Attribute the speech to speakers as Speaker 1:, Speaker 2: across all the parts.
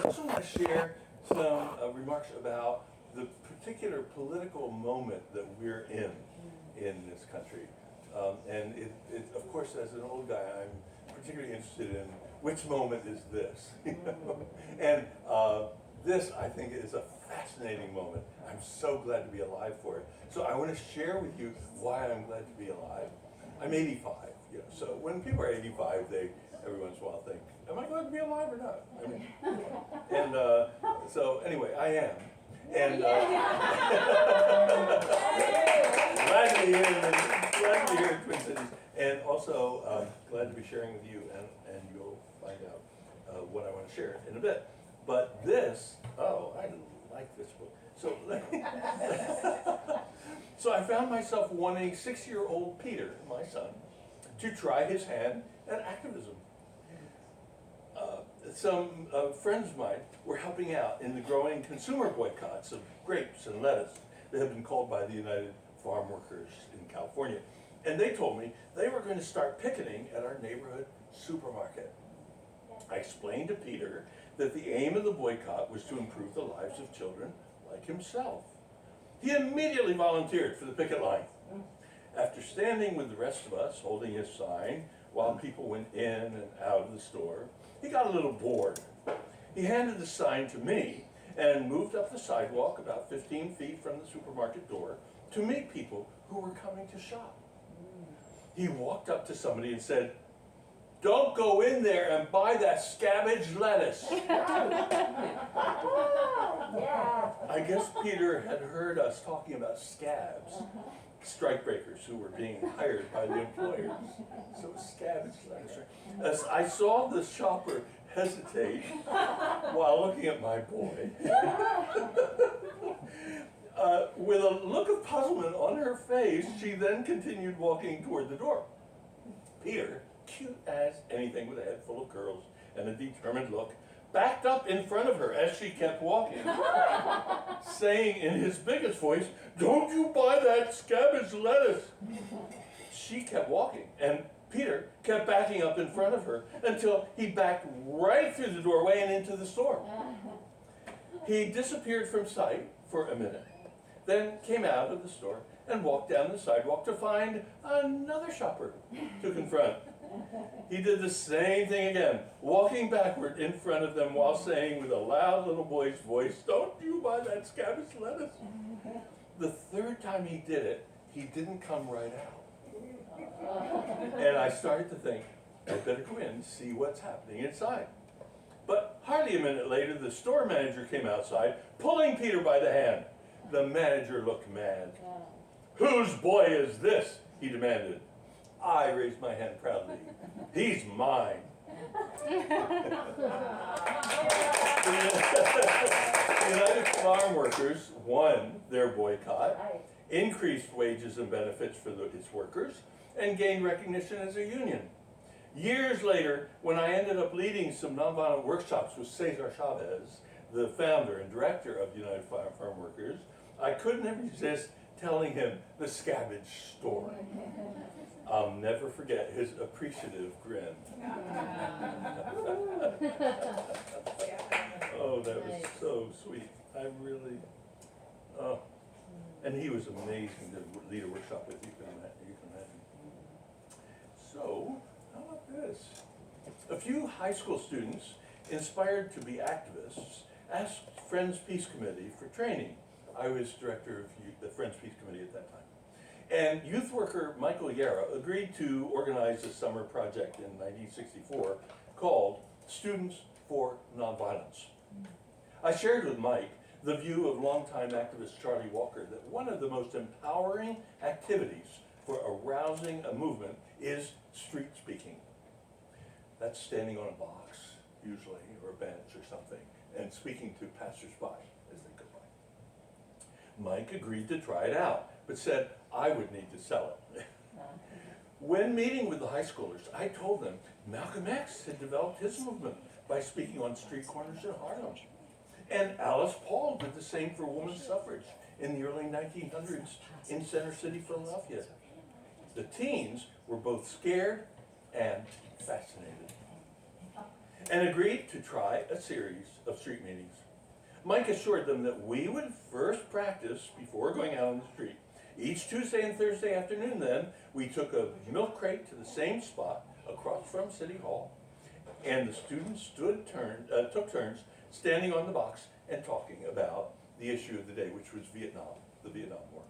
Speaker 1: also want to share some remarks about the particular political moment that we're in this country. And of course, as an old guy, I'm particularly interested in which moment is this. And this, I think, is a fascinating moment. I'm so glad to be alive for it. So I want to share with you why I'm glad to be alive. I'm 85, so when people are 85, they every once in a while think, am I glad to be alive or not? I mean, and so anyway, I am. And glad to be here in Twin Cities, and also glad to be sharing with you, and you'll find out what I want to share in a bit. But this, I like this book. So, so I found myself wanting 6-year-old Peter, my son, to try his hand at activism. Some friends of mine were helping out in the growing consumer boycotts of grapes and lettuce that have been called by the United Farm Workers in California. And they told me they were going to start picketing at our neighborhood supermarket. I explained to Peter that the aim of the boycott was to improve the lives of children like himself. He immediately volunteered for the picket line. After standing with the rest of us, holding his sign, while people went in and out of the store, he got a little bored. He handed the sign to me and moved up the sidewalk about 15 feet from the supermarket door to meet people who were coming to shop. He walked up to somebody and said, "Don't go in there and buy that scabbage lettuce." I guess Peter had heard us talking about scabs, strikebreakers who were being hired by the employers. So scabbage lettuce. As I saw the shopper hesitate while looking at my boy, with a look of puzzlement on her face, she then continued walking toward the door. Peter, cute as anything with a head full of curls and a determined look, backed up in front of her as she kept walking, saying in his biggest voice, "Don't you buy that scabbage lettuce." She kept walking, and Peter kept backing up in front of her until he backed right through the doorway and into the store. He disappeared from sight for a minute, then came out of the store and walked down the sidewalk to find another shopper to confront. He did the same thing again, walking backward in front of them while saying with a loud little boy's voice, "Don't you buy that scabbage lettuce." The third time he did it, he didn't come right out. And I started to think, I better go in and see what's happening inside. But hardly a minute later, the store manager came outside, pulling Peter by the hand. The manager looked mad. "Whose boy is this?" he demanded. I raised my hand proudly. "He's mine." The United Farm Workers won their boycott, increased wages and benefits for its workers, and gained recognition as a union. Years later, when I ended up leading some nonviolent workshops with Cesar Chavez, the founder and director of the United Farm Workers, I couldn't resist telling him the scabbage story. I'll never forget his appreciative grin. Oh, that was so sweet. I really, and he was amazing to lead a workshop with, you can imagine. So, how about this? A few high school students, inspired to be activists, asked Friends Peace Committee for training. I was director of the Friends Peace Committee at that time. And youth worker Michael Yara agreed to organize a summer project in 1964 called Students for Nonviolence. I shared with Mike the view of longtime activist Charlie Walker that one of the most empowering activities for arousing a movement is street speaking. That's standing on a box, usually, or a bench or something, and speaking to passersby as they go by. Mike agreed to try it out, but said I would need to sell it. When meeting with the high schoolers, I told them Malcolm X had developed his movement by speaking on street corners in Harlem. And Alice Paul did the same for women's suffrage in the early 1900s in Center City, Philadelphia. The teens were both scared and fascinated, and agreed to try a series of street meetings. Mike assured them that we would first practice before going out on the street. Each Tuesday and Thursday afternoon then, we took a milk crate to the same spot across from City Hall, and the students took turns standing on the box and talking about the issue of the day, which was Vietnam, the Vietnam War.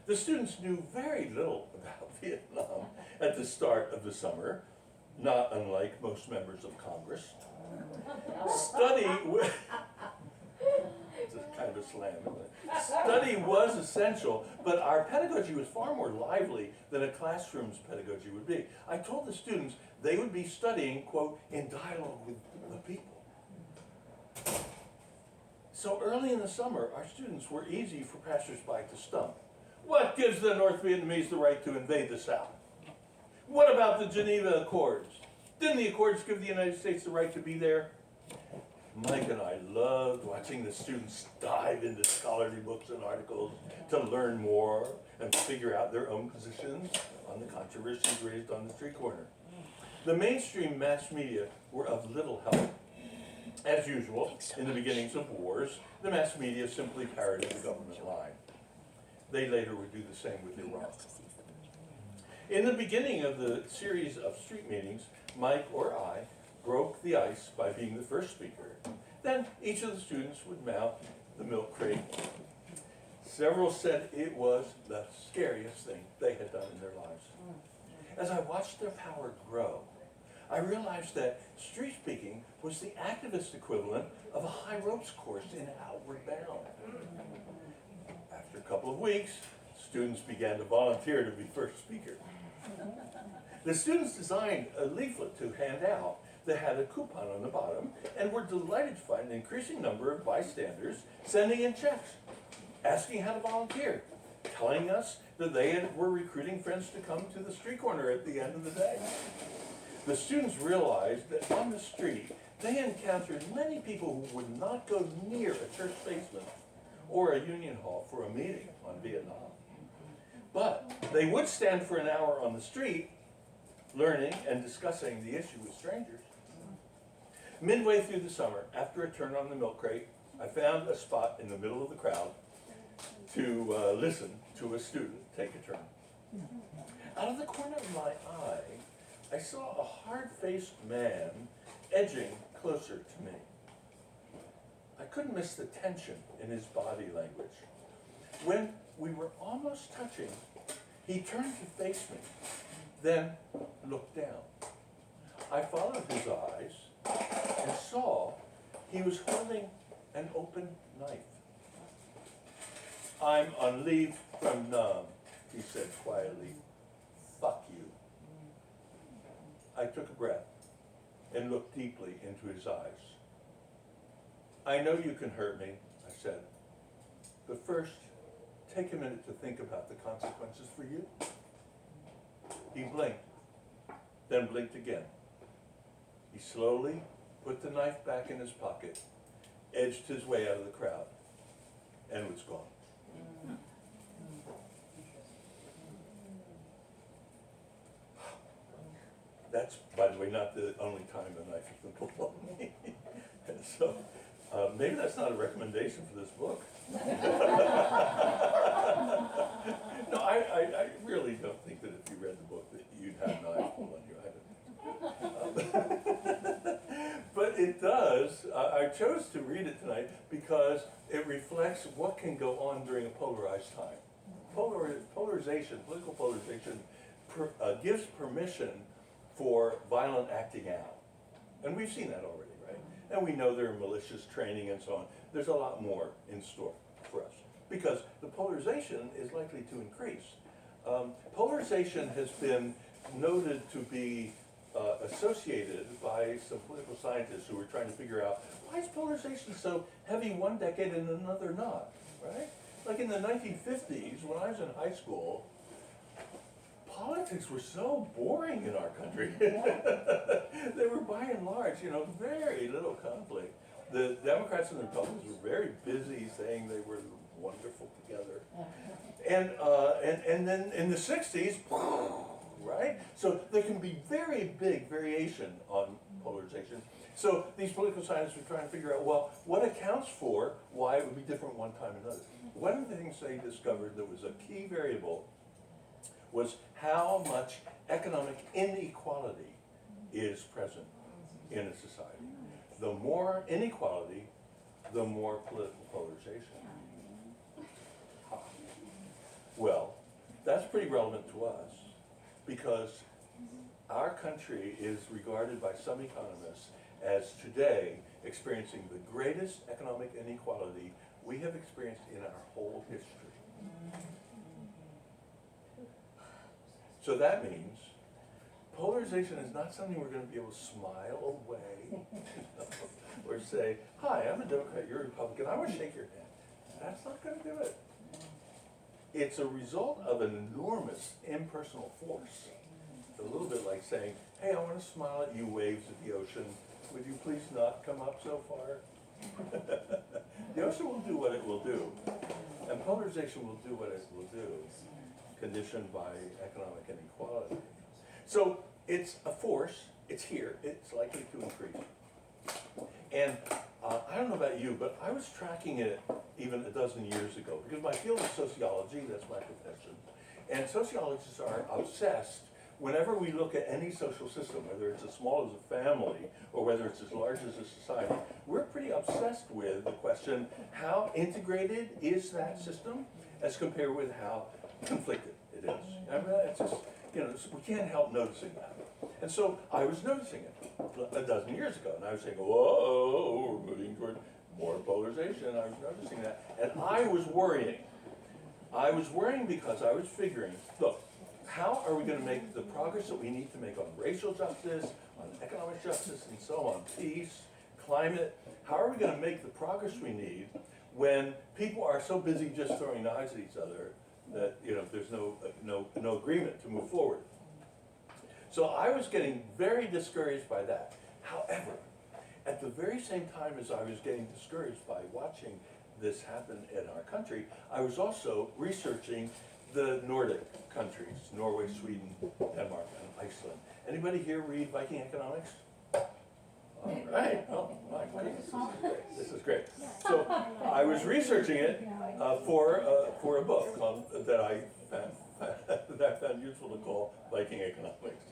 Speaker 1: The students knew very little about Vietnam at the start of the summer, not unlike most members of Congress. It's a kind of a slam, isn't it? Study was essential, but our pedagogy was far more lively than a classroom's pedagogy would be. I told the students they would be studying, quote, in dialogue with the people. So early in the summer, our students were easy for passersby to stump. What gives the North Vietnamese the right to invade the South? What about the Geneva Accords? Didn't the Accords give the United States the right to be there? Mike and I loved watching the students dive into scholarly books and articles to learn more and figure out their own positions on the controversies raised on the street corner. The mainstream mass media were of little help. As usual, in the beginnings of wars, the mass media simply parroted the government line. They later would do the same with Iraq. In the beginning of the series of street meetings, Mike or I broke the ice by being the first speaker. Then each of the students would mount the milk crate. Several said it was the scariest thing they had done in their lives. As I watched their power grow, I realized that street speaking was the activist equivalent of a high ropes course in Outward Bound. After a couple of weeks, students began to volunteer to be first speaker. The students designed a leaflet to hand out that had a coupon on the bottom and were delighted to find an increasing number of bystanders sending in checks, asking how to volunteer, telling us that they were recruiting friends to come to the street corner at the end of the day. The students realized that on the street, they encountered many people who would not go near a church basement or a union hall for a meeting on Vietnam. But they would stand for an hour on the street, learning and discussing the issue with strangers. Midway through the summer, after a turn on the milk crate, I found a spot in the middle of the crowd to listen to a student take a turn. Out of the corner of my eye, I saw a hard-faced man edging closer to me. I couldn't miss the tension in his body language. When we were almost touching, he turned to face me, then looked down. I followed his eyes and saw he was holding an open knife. "I'm on leave from Nam," he said quietly. "Fuck you." I took a breath and looked deeply into his eyes. "I know you can hurt me," I said, "but first, take a minute to think about the consequences for you." He blinked, then blinked again. He slowly put the knife back in his pocket, edged his way out of the crowd, and was gone. That's, by the way, not the only time a knife has been pulled on me. And so, maybe that's not a recommendation for this book. No, I really don't think that if you read the book that you'd have knives pulled on you. But it does. I chose to read it tonight because it reflects what can go on during a polarized time. Polarization, political polarization, gives permission for violent acting out. And we've seen that already, right? And we know there are malicious training and so on. There's a lot more in store for us because the polarization is likely to increase. Polarization has been noted to be associated by some political scientists who are trying to figure out why is polarization so heavy one decade and another not, right? Like in the 1950s, when I was in high school, politics were so boring in our country. They were by and large, very little conflict. The Democrats and the Republicans were very busy saying they were wonderful together. And then in the 60s, right? So there can be very big variation on polarization. So these political scientists were trying to figure out, well, what accounts for why it would be different one time or another. One of the things they discovered that was a key variable was how much economic inequality is present in a society. The more inequality, the more political polarization. Well, that's pretty relevant to us because our country is regarded by some economists as today experiencing the greatest economic inequality we have experienced in our whole history. So that means polarization is not something we're going to be able to smile away or say, hi, I'm a Democrat, you're a Republican, I want to shake your hand. That's not going to do it. It's a result of an enormous impersonal force. It's a little bit like saying, hey, I want to smile at you waves of the ocean. Would you please not come up so far? The ocean will do what it will do. And polarization will do what it will do, conditioned by economic inequality. So it's a force, it's here, it's likely to increase. And I don't know about you, but I was tracking it even a dozen years ago, because my field is sociology, that's my profession. And sociologists are obsessed whenever we look at any social system, whether it's as small as a family or whether it's as large as a society, we're pretty obsessed with the question, how integrated is that system as compared with how conflicted it is. I mean, it's just, you know, we can't help noticing that. And so I was noticing it a dozen years ago, and I was saying, whoa, we're moving toward more polarization. I was noticing that, and I was worrying. I was worrying because I was figuring, look, how are we going to make the progress that we need to make on racial justice, on economic justice, and so on, peace, climate? How are we going to make the progress we need when people are so busy just throwing knives at each other that, you know, there's no agreement to move forward? So I was getting very discouraged by that. However, at the very same time as I was getting discouraged by watching this happen in our country, I was also researching the Nordic countries, Norway, Sweden, Denmark, and Iceland. Anybody here read Viking economics? All right. Oh, my goodness, this is great. So I was researching it for a book that I found useful to call Viking economics.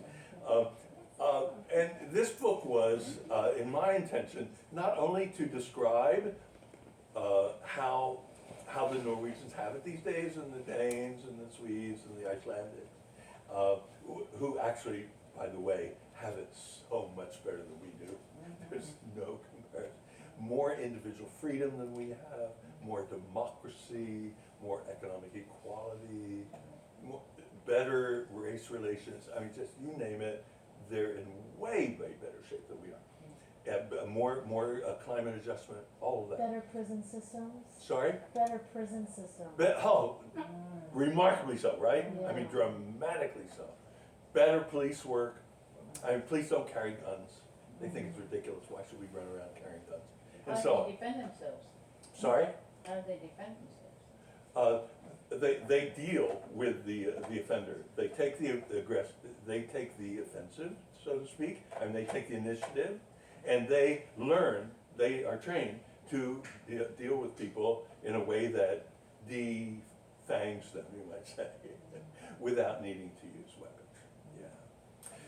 Speaker 1: And this book was, in my intention, not only to describe how the Norwegians have it these days, and the Danes, and the Swedes, and the Icelandics, who actually, by the way, have it so much better than we do. There's no comparison. More individual freedom than we have, more democracy, more economic equality, better race relations. I mean, just you name it, they're in way better shape than we are. More climate adjustment, all of that.
Speaker 2: Better prison systems?
Speaker 1: Sorry?
Speaker 2: Better prison systems.
Speaker 1: Remarkably so, right?
Speaker 2: Yeah.
Speaker 1: I mean, dramatically so. Better police work. I mean, police don't carry guns. They think it's ridiculous. Why should we run around carrying guns? And
Speaker 3: How do they defend themselves?
Speaker 1: Sorry?
Speaker 3: How do they defend themselves?
Speaker 1: They deal with the offender. They take the offensive, so to speak, and they take the initiative, and they learn. They are trained to deal with people in a way that defangs them, you might say, without needing to use weapons. Yeah.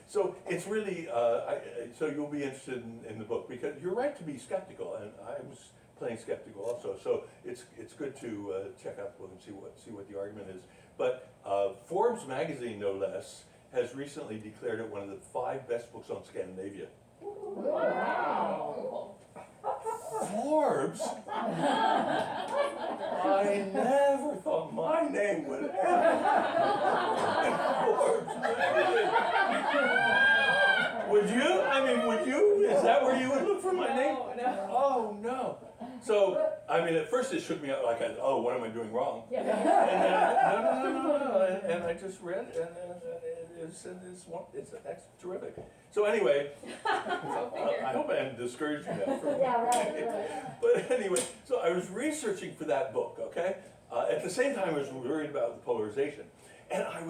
Speaker 1: So it's really. So you'll be interested in the book because you're right to be skeptical, and I was playing skeptical also. So it's good to check out the book and see what the argument is. But Forbes magazine, no less, has recently declared it one of the 5 best books on Scandinavia.
Speaker 3: Wow.
Speaker 1: Forbes? I never thought my name would ever in Forbes magazine. Would you? I mean, would you? Is that where you would look for my name?
Speaker 3: No.
Speaker 1: Oh, no. So, I mean, at first it shook me up like, what am I doing wrong?
Speaker 3: Yeah.
Speaker 1: And then, no. And I just read it, and it's terrific. So anyway, I hope I haven't discouraged you now.
Speaker 2: Yeah, right.
Speaker 1: But anyway, so I was researching for that book, okay? At the same time, I was worried about the polarization. And I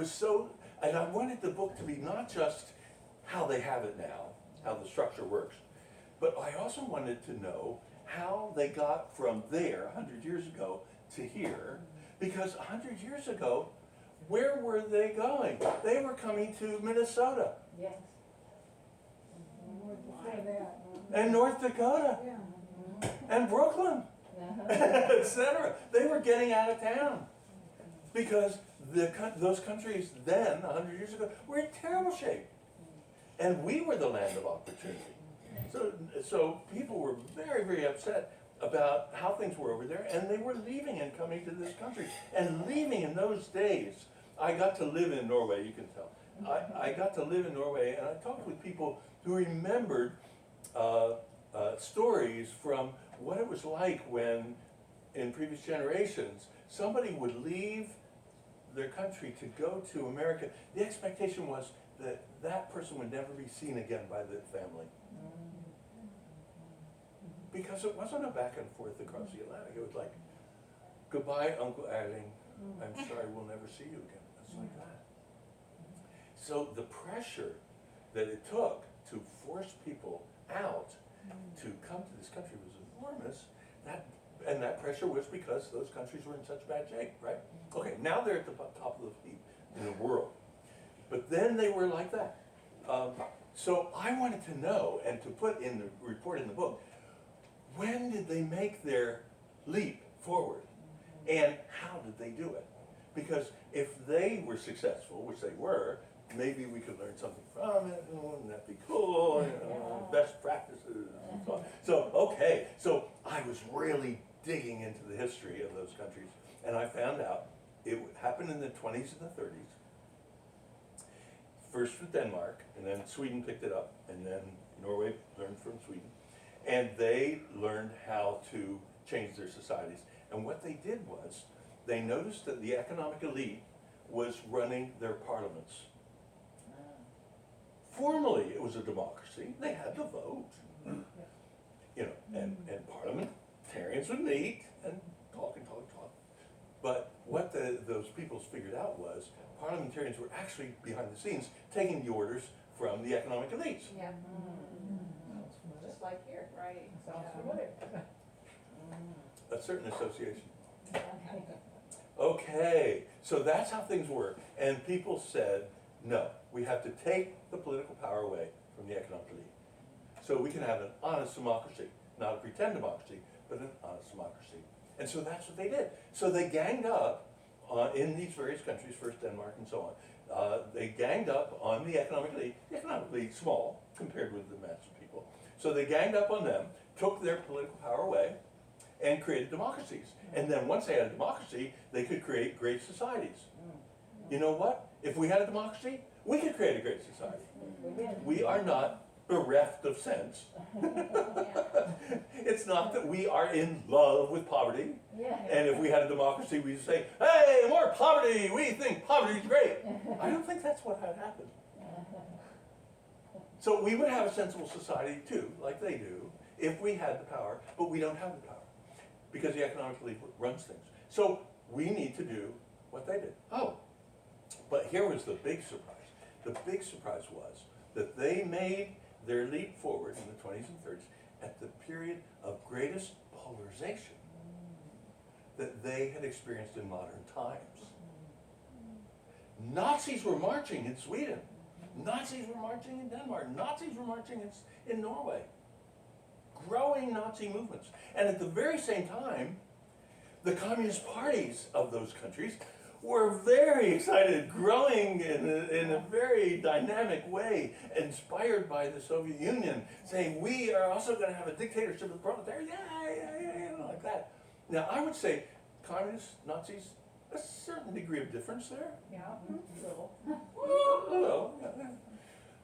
Speaker 1: wanted the book to be not just how they have it now, how the structure works, But I also wanted to know how they got from there 100 years ago to here, because 100 years ago, where were they going? They were coming to Minnesota
Speaker 3: Yes.
Speaker 2: Before that.
Speaker 1: and North Dakota
Speaker 2: Yeah.
Speaker 1: and Brooklyn, etc. They were getting out of town because those countries then, 100 years ago, were in terrible shape. And we were the land of opportunity. So people were very, very upset about how things were over there, and they were leaving and coming to this country. And leaving in those days, I got to live in Norway, you can tell. I got to live in Norway, and I talked with people who remembered stories from what it was like when, in previous generations, somebody would leave their country to go to America. The expectation was that that person would never be seen again by the family. Because it wasn't a back and forth across the Atlantic. It was like, goodbye, Uncle Erling. I'm sorry, we'll never see you again. It's like that. So the pressure that it took to force people out to come to this country was enormous. And that pressure was because those countries were in such bad shape, right? Okay, now they're at the top of the heap in the world. But then they were like that. So I wanted to know, and to put in the report in the book, when did they make their leap forward? And how did they do it? Because if they were successful, which they were, maybe we could learn something from it, wouldn't that be cool? You know, best practices and so on. So, okay, so I was really digging into the history of those countries, and I found out it happened in the 20s and the 30s. First with Denmark, and then Sweden picked it up, and then Norway learned from Sweden. And they learned how to change their societies. And what they did was, they noticed that the economic elite was running their parliaments. Formally, it was a democracy. They had the vote. You know, and parliamentarians would meet and talk. But what those peoples figured out was, parliamentarians were actually behind the scenes taking the orders from the economic elites.
Speaker 3: Yeah. Just like here. Right. Sounds familiar.
Speaker 1: A certain association. Okay, so that's how things work. And people said, no, we have to take the political power away from the economic elite. So we can have an honest democracy, not a pretend democracy, but an honest democracy. And so that's what they did. So they ganged up in these various countries, first Denmark and so on. They ganged up on the economic elite. The economic elite, small compared with the mass of people. So they ganged up on them, took their political power away, and created democracies. And then once they had a democracy, they could create great societies. You know what? If we had a democracy, we could create a great society. We are not bereft of sense. It's not that we are in love with poverty. And if we had a democracy, we'd say, hey, more poverty, we think poverty is great. I don't think that's what had happened. So we would have a sensible society too, like they do, if we had the power, but we don't have the power because the economic elite runs things. So we need to do what they did. Oh, but here was the big surprise. The big surprise was that they made their leap forward in the 20s and 30s at the period of greatest polarization that they had experienced in modern times. Nazis were marching in Sweden. Nazis were marching in Denmark. Nazis were marching in Norway. Growing Nazi movements. And at the very same time, the communist parties of those countries were very excited, growing in a very dynamic way, inspired by the Soviet Union, saying, we are also going to have a dictatorship of the proletariat, like that. Now, I would say communists, Nazis, a certain degree of difference there.
Speaker 3: Yeah. Little.
Speaker 1: Hello.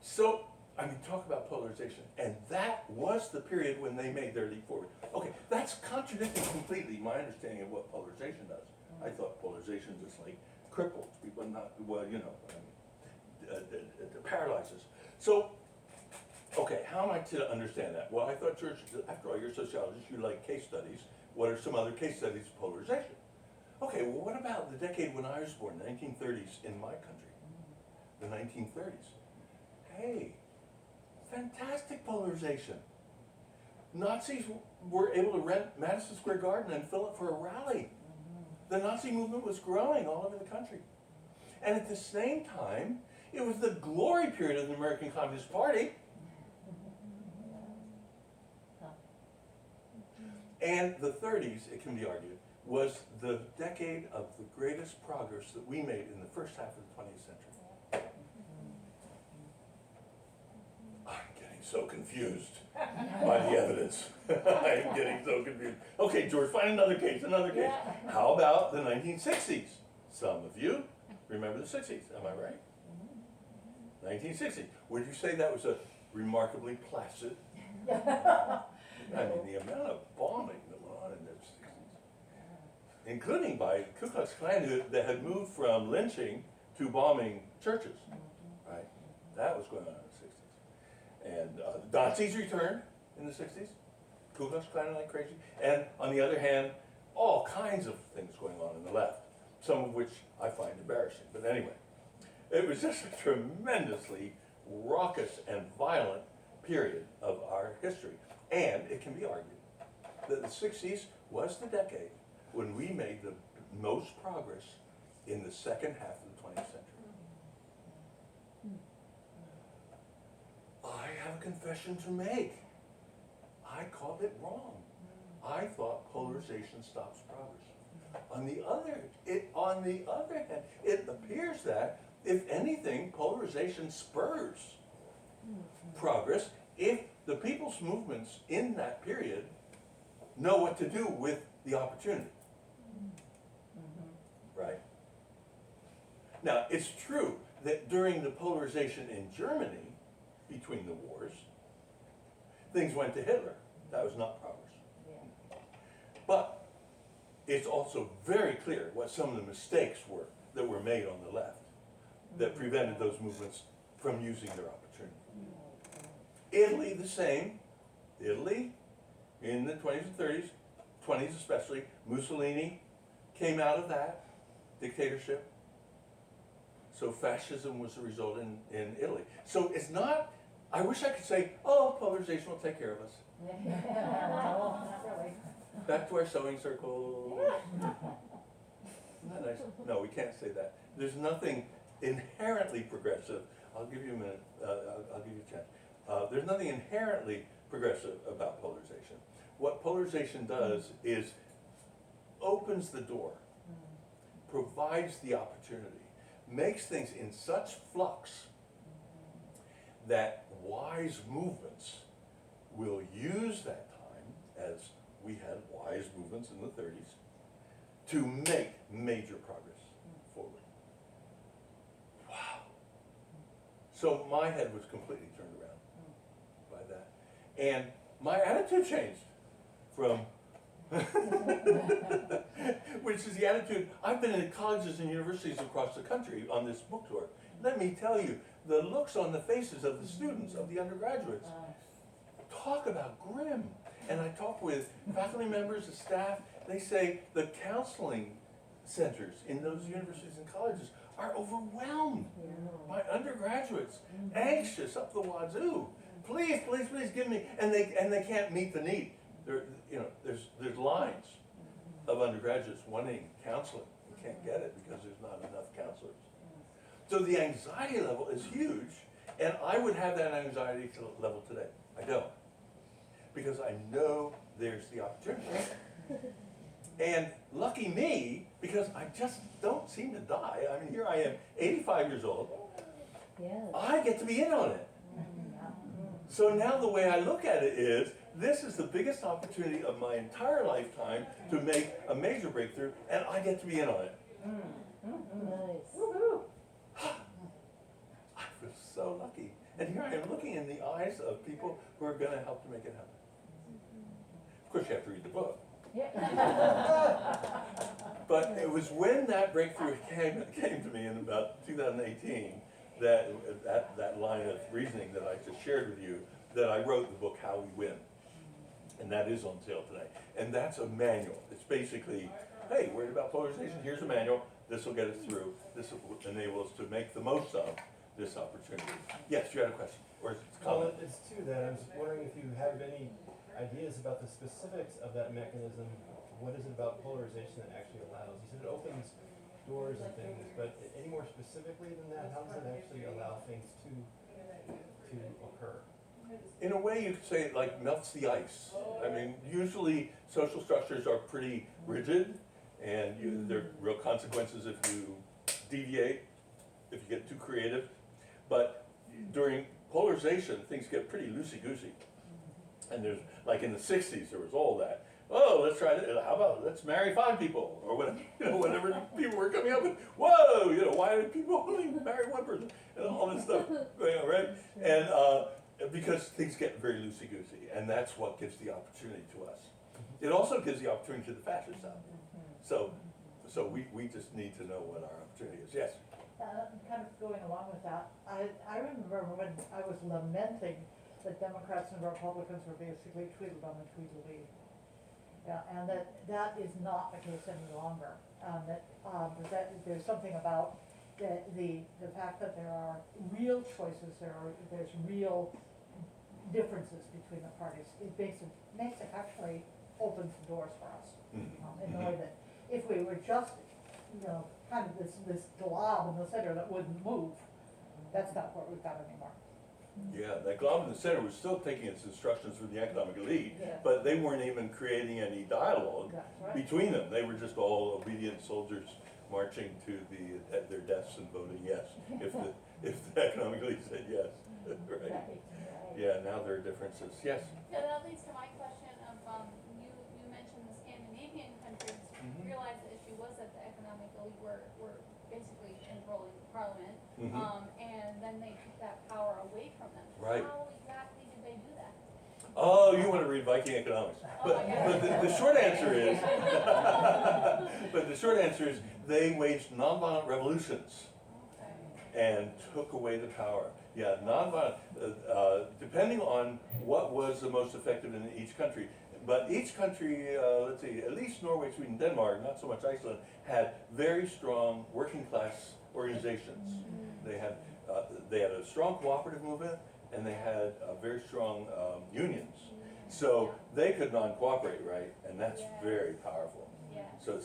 Speaker 1: So, I mean, talk about polarization. And that was the period when they made their leap forward. Okay, that's contradicting completely my understanding of what polarization does. I thought polarization just like cripples people, not, well, you know, paralyzes. So, okay, how am I to understand that? Well, I thought, George, after all, you're a sociologist, you like case studies. What are some other case studies of polarization? Okay, well, what about the decade when I was born, 1930s in my country? The 1930s. Hey, fantastic polarization. Nazis were able to rent Madison Square Garden and fill it for a rally. The Nazi movement was growing all over the country. And at the same time, it was the glory period of the American Communist Party. And the 30s, it can be argued, was the decade of the greatest progress that we made in the first half of the 20th century. I'm getting so confused by the evidence. I'm getting so confused. Okay, George, find another case, another case. How about the 1960s? Some of you remember the 60s, am I right? 1960. Would you say that was a remarkably placid? I mean, the amount of bombing that went on in the 60s, including by Ku Klux Klan that had moved from lynching to bombing churches, right? That was going on in the 60s. And the Nazis returned in the 60s, Ku Klux Klan like crazy. And on the other hand, all kinds of things going on in the left, some of which I find embarrassing. But anyway, it was just a tremendously raucous and violent period of our history. And it can be argued that the 60s was the decade when we made the most progress in the second half of the 20th century. I have a confession to make. I called it wrong. I thought polarization stops progress. On the other hand, it appears that, if anything, polarization spurs progress if the people's movements in that period know what to do with the opportunity. Right? Now, it's true that during the polarization in Germany, between the wars, things went to Hitler. That was not progress. But it's also very clear what some of the mistakes were that were made on the left that prevented those movements from using their opportunity. Italy, the same. Italy, in the 20s and 30s, 20s especially, Mussolini came out of that dictatorship. So fascism was the result in Italy. So it's not, I wish I could say, oh, polarization will take care of us.
Speaker 3: Not really.
Speaker 1: Back to our sewing circle. Isn't that nice? No, we can't say that. There's nothing inherently progressive. I'll give you a minute, I'll give you a chance. There's nothing inherently progressive about polarization. What polarization does is opens the door, provides the opportunity, makes things in such flux that wise movements will use that time, as we had wise movements in the 30s, to make major progress forward. Wow. So my head was completely turned around by that. And my attitude changed from, which is the attitude, I've been in colleges and universities across the country on this book tour. Let me tell you, the looks on the faces of the students, of the undergraduates, talk about grim. And I talk with faculty members, the staff, they say the counseling centers in those universities and colleges are overwhelmed by undergraduates, anxious up the wazoo. Please, please, please give me, and they can't meet the need. There's lines of undergraduates wanting counseling. You can't get it because there's not enough counselors. So the anxiety level is huge, and I would have that anxiety level today. I don't, because I know there's the opportunity. And lucky me, because I just don't seem to die. I mean, here I am, 85 years old.
Speaker 2: Yes.
Speaker 1: I get to be in on it. So now the way I look at it is, this is the biggest opportunity of my entire lifetime to make a major breakthrough, and I get to be in on it.
Speaker 2: Nice.
Speaker 3: Woohoo!
Speaker 1: I feel so lucky. And here I am looking in the eyes of people who are going to help to make it happen. Of course, you have to read the book. But it was when that breakthrough came to me in about 2018, that line of reasoning that I just shared with you, that I wrote the book, How We Win. And that is on sale today. And that's a manual. It's basically, hey, worried about polarization? Here's a manual. This will get us through. This will enable us to make the most of this opportunity. Yes, you had a question? Or
Speaker 4: Well, it's to that. I was wondering if you have any ideas about the specifics of that mechanism. What is it about polarization that actually allows? You said it opens doors and things, but any more specifically than that, how does it actually allow things to occur?
Speaker 1: In a way, you could say it like melts the ice. I mean, usually social structures are pretty rigid, and there are real consequences if you deviate, if you get too creative. But during polarization, things get pretty loosey-goosey. And there's, like in the 60s, there was all that. Oh, let's try it. How about let's marry 5 people, or whatever, whatever people were coming up with. Whoa, why do people only marry one person, and all this stuff, right? And because things get very loosey-goosey, and that's what gives the opportunity to us. It also gives the opportunity to the fascists out there. So we just need to know what our opportunity is. Yes.
Speaker 5: Kind of going along with that, I remember when I was lamenting that Democrats and Republicans were basically Tweedledum and Tweedledee. Yeah, and that is not the case any longer. That there's something about the fact that there are real choices, there's real differences between the parties. It makes it actually opens the doors for us in the way that if we were just kind of this glob in the center that wouldn't move, that's not what we've got anymore.
Speaker 1: Yeah, that glob in the center was still taking its instructions from the economic elite,
Speaker 5: Yes.
Speaker 1: but they weren't even creating any dialogue
Speaker 5: That's right.
Speaker 1: between them. They were just all obedient soldiers marching to their deaths and voting yes, if the economic elite said yes. Right?
Speaker 5: Right.
Speaker 1: Yeah, now there are differences. Yes.
Speaker 6: So that leads to my question of, you mentioned the Scandinavian countries realized the issue was that the economic elite were basically enrolling the parliament, and then they took that power away from them.
Speaker 1: Right.
Speaker 6: How exactly did they do that?
Speaker 1: Oh, you want to read Viking economics. But the short answer is, but the short answer is they waged nonviolent revolutions and took away the power. Yeah, nonviolent, depending on what was the most effective in each country. But each country, let's see, at least Norway, Sweden, Denmark, not so much Iceland, had very strong working class organizations. They had a strong cooperative movement, and they had very strong unions. So they could non-cooperate, right? And that's very powerful.
Speaker 6: Yeah.
Speaker 1: So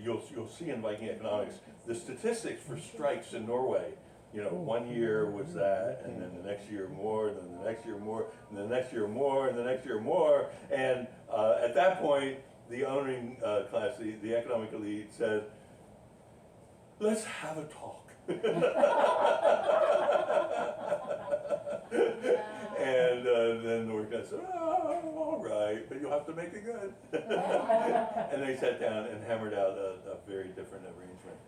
Speaker 1: you'll see in Viking economics the statistics for strikes in Norway. 1 year was that, and then the next year more, and then the next year more, and the next year more, and the next year more. And at that point, the owning class, the economic elite, said, "Let's have a talk." And then the working class said, "Oh, all right, but you'll have to make it good." And they sat down and hammered out a very different arrangement.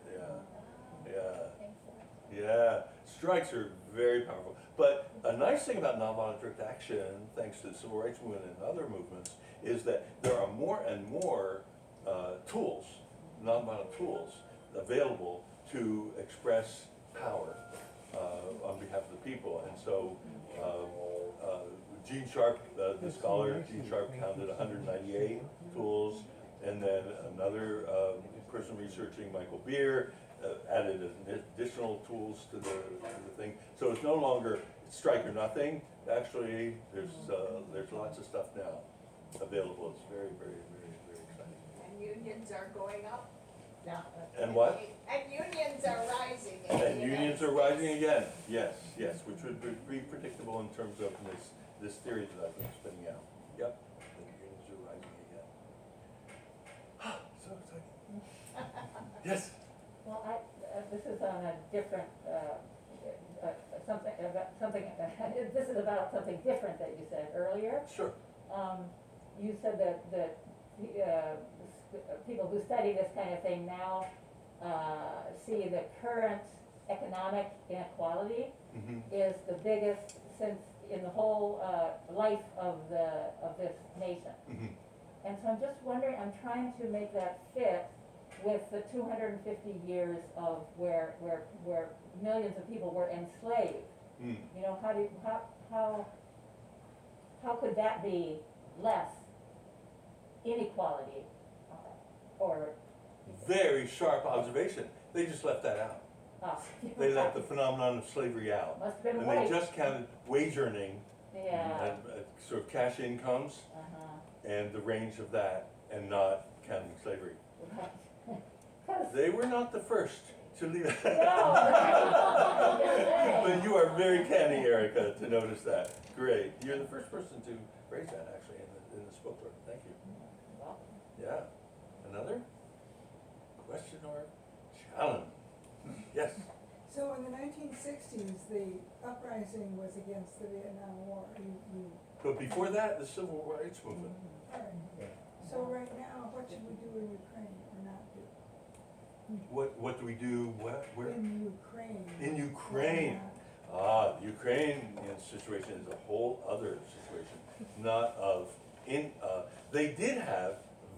Speaker 1: Yeah, strikes are very powerful. But a nice thing about nonviolent direct action, thanks to the civil rights movement and other movements, is that there are more and more tools, nonviolent tools, available to express power on behalf of the people. And so Gene Sharp, the scholar, Gene Sharp counted 198 tools, and then another person researching, Michael Beer, added additional tools to the thing. So it's no longer strike or nothing. Actually, there's lots of stuff now available. It's very, very, very, very exciting.
Speaker 3: And unions are going up.
Speaker 5: Yeah.
Speaker 1: And what?
Speaker 3: And unions are rising.
Speaker 1: And unions are rising again. Yes, which would be predictable in terms of this theory that I've been spinning out. Yep, the unions are rising again. So exciting. Yes.
Speaker 2: Well, this is on a different, this is about something different that you said earlier.
Speaker 1: Sure.
Speaker 2: You said that people who study this kind of thing now see the current economic inequality is the biggest since in the whole life of this nation. And so I'm just wondering, I'm trying to make that fit with the 250 years of where millions of people were enslaved. How could that be less inequality or?
Speaker 1: Very sharp observation. They just left that out. They left the phenomenon of slavery out.
Speaker 2: Must have been
Speaker 1: And
Speaker 2: white.
Speaker 1: they just counted wage earning
Speaker 2: Yeah,
Speaker 1: and sort of cash incomes and the range of that, and not counting slavery. They were not the first to leave. But you are very canny, Erica, to notice that. Great. You're the first person to raise that, actually, in this booklet. Thank you. Yeah. Another question or challenge? Yes.
Speaker 7: So in the 1960s, the uprising was against the Vietnam War.
Speaker 1: But before that, the civil rights movement.
Speaker 7: All right. So right now, what should we do in Ukraine or not do?
Speaker 1: What do we do? What? Where?
Speaker 7: In Ukraine.
Speaker 1: In Ukraine.
Speaker 7: Or
Speaker 1: The Ukrainian situation is a whole other situation. Not of they did have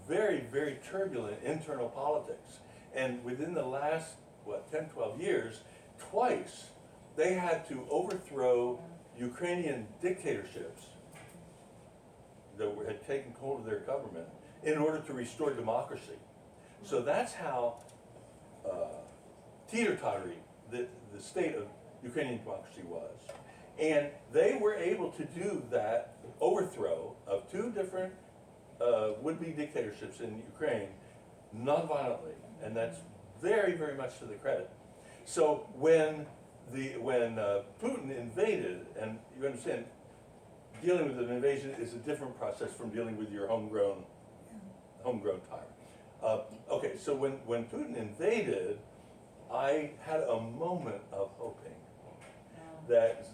Speaker 1: very, very turbulent internal politics, and within the last 10, 12 years, twice they had to overthrow Ukrainian dictatorships that had taken hold of their government in order to restore democracy. So that's how teeter-tottery the state of Ukrainian democracy was. And they were able to do that overthrow of two different would-be dictatorships in Ukraine non-violently, and that's very, very much to the credit. So when Putin invaded, and you understand, dealing with an invasion is a different process from dealing with your homegrown tyrant. Okay, so when Putin invaded, I had a moment of hoping that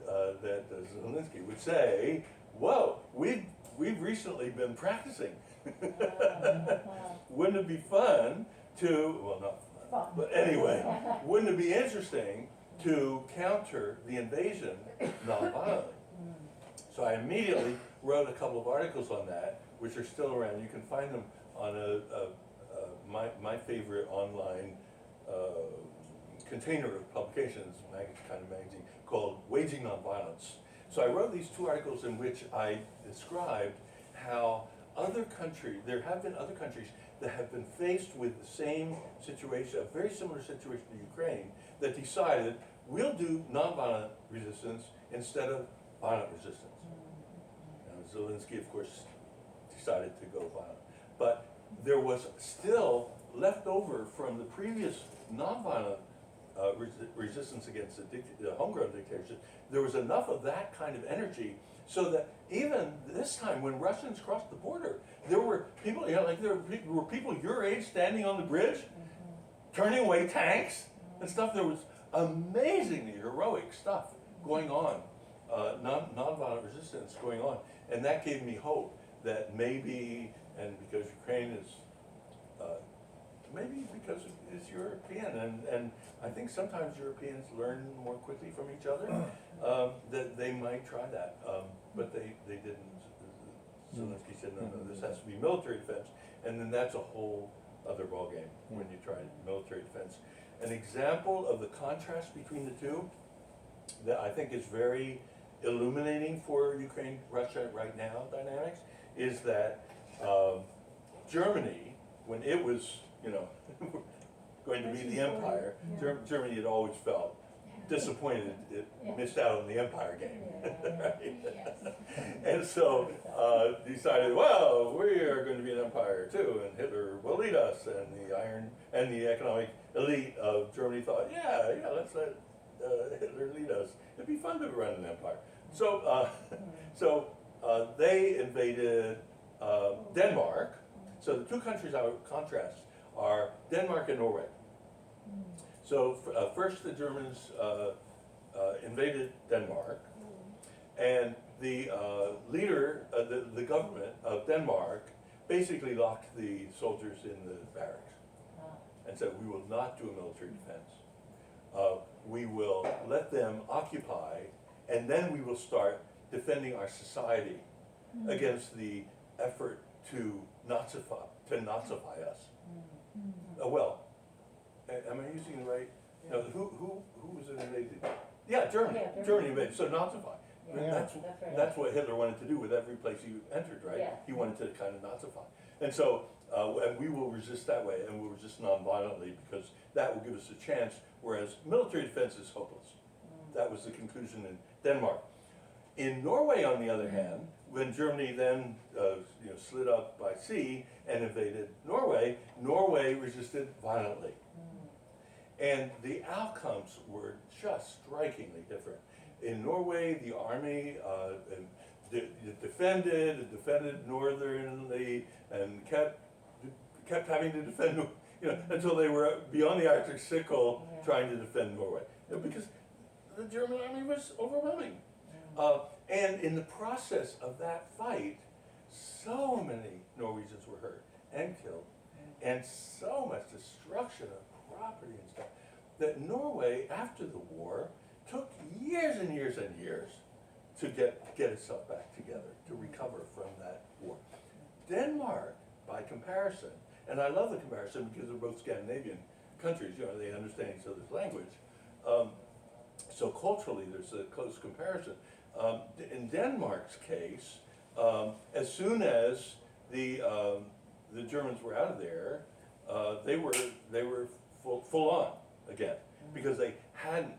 Speaker 1: Zelensky would say, "Whoa, we've recently been practicing. Wouldn't it be fun to, well, not fun, but anyway, wouldn't it be interesting to counter the invasion non-violently?" So I immediately wrote a couple of articles on that, which are still around. You can find them on my favorite online container of publications, kind of magazine, called Waging Nonviolence. So I wrote these two articles in which I described how there have been other countries that have been faced with the same situation, a very similar situation to Ukraine, that decided we'll do nonviolent resistance instead of violent resistance. Now, Zelensky, of course, decided to go violent. But there was still left over from the previous nonviolent resistance against the homegrown dictatorship. There was enough of that kind of energy so that even this time when Russians crossed the border, there were people, there were people your age standing on the bridge, turning away tanks and stuff. There was amazingly heroic stuff going on, nonviolent resistance going on. And that gave me hope that maybe, and because Ukraine is, maybe because it's European, and I think sometimes Europeans learn more quickly from each other, that they might try that, but they didn't. Zelensky said, no, this has to be military defense, and then that's a whole other ballgame when you try military defense. An example of the contrast between the two that I think is very illuminating for Ukraine-Russia right now dynamics is that Germany, when it was, going to be the empire, Germany had always felt disappointed it missed out on the empire game. Right?
Speaker 6: Yes.
Speaker 1: And so decided, well, we are going to be an empire too, and Hitler will lead us. And the economic elite of Germany thought, yeah, let's let Hitler lead us. It'd be fun to run an empire. So they invaded Denmark. So the two countries I would contrast are Denmark and Norway. So first the Germans invaded Denmark, and the leader, the government of Denmark basically locked the soldiers in the barracks and said, we will not do a military defense. We will let them occupy, and then we will start defending our society against the effort to Nazify us. Well, am I using the right? No, who was it invaded? Yeah, Germany.
Speaker 2: Yeah,
Speaker 1: Germany invaded. So Nazify.
Speaker 2: Yeah,
Speaker 1: That's
Speaker 2: right.
Speaker 1: that's what Hitler wanted to do with every place he entered, right?
Speaker 2: Yeah.
Speaker 1: He wanted to kind of Nazify. And so, and we will resist that way, and we'll resist non-violently because that will give us a chance. Whereas military defense is hopeless. That was the conclusion in Denmark. In Norway, on the other hand, when Germany then slid up by sea and invaded Norway, Norway resisted violently. And the outcomes were just strikingly different. In Norway, the army defended northernly, and kept having to defend, until they were beyond the Arctic Circle trying to defend Norway, because the German army was overwhelming. And in the process of that fight, so many Norwegians were hurt and killed, and so much destruction of property and stuff, that Norway, after the war, took years and years and years to get itself back together, to recover from that war. Denmark, by comparison, and I love the comparison because they're both Scandinavian countries, they understand each other's language. So culturally, there's a close comparison. In Denmark's case, as soon as the Germans were out of there, they were full on again, because they hadn't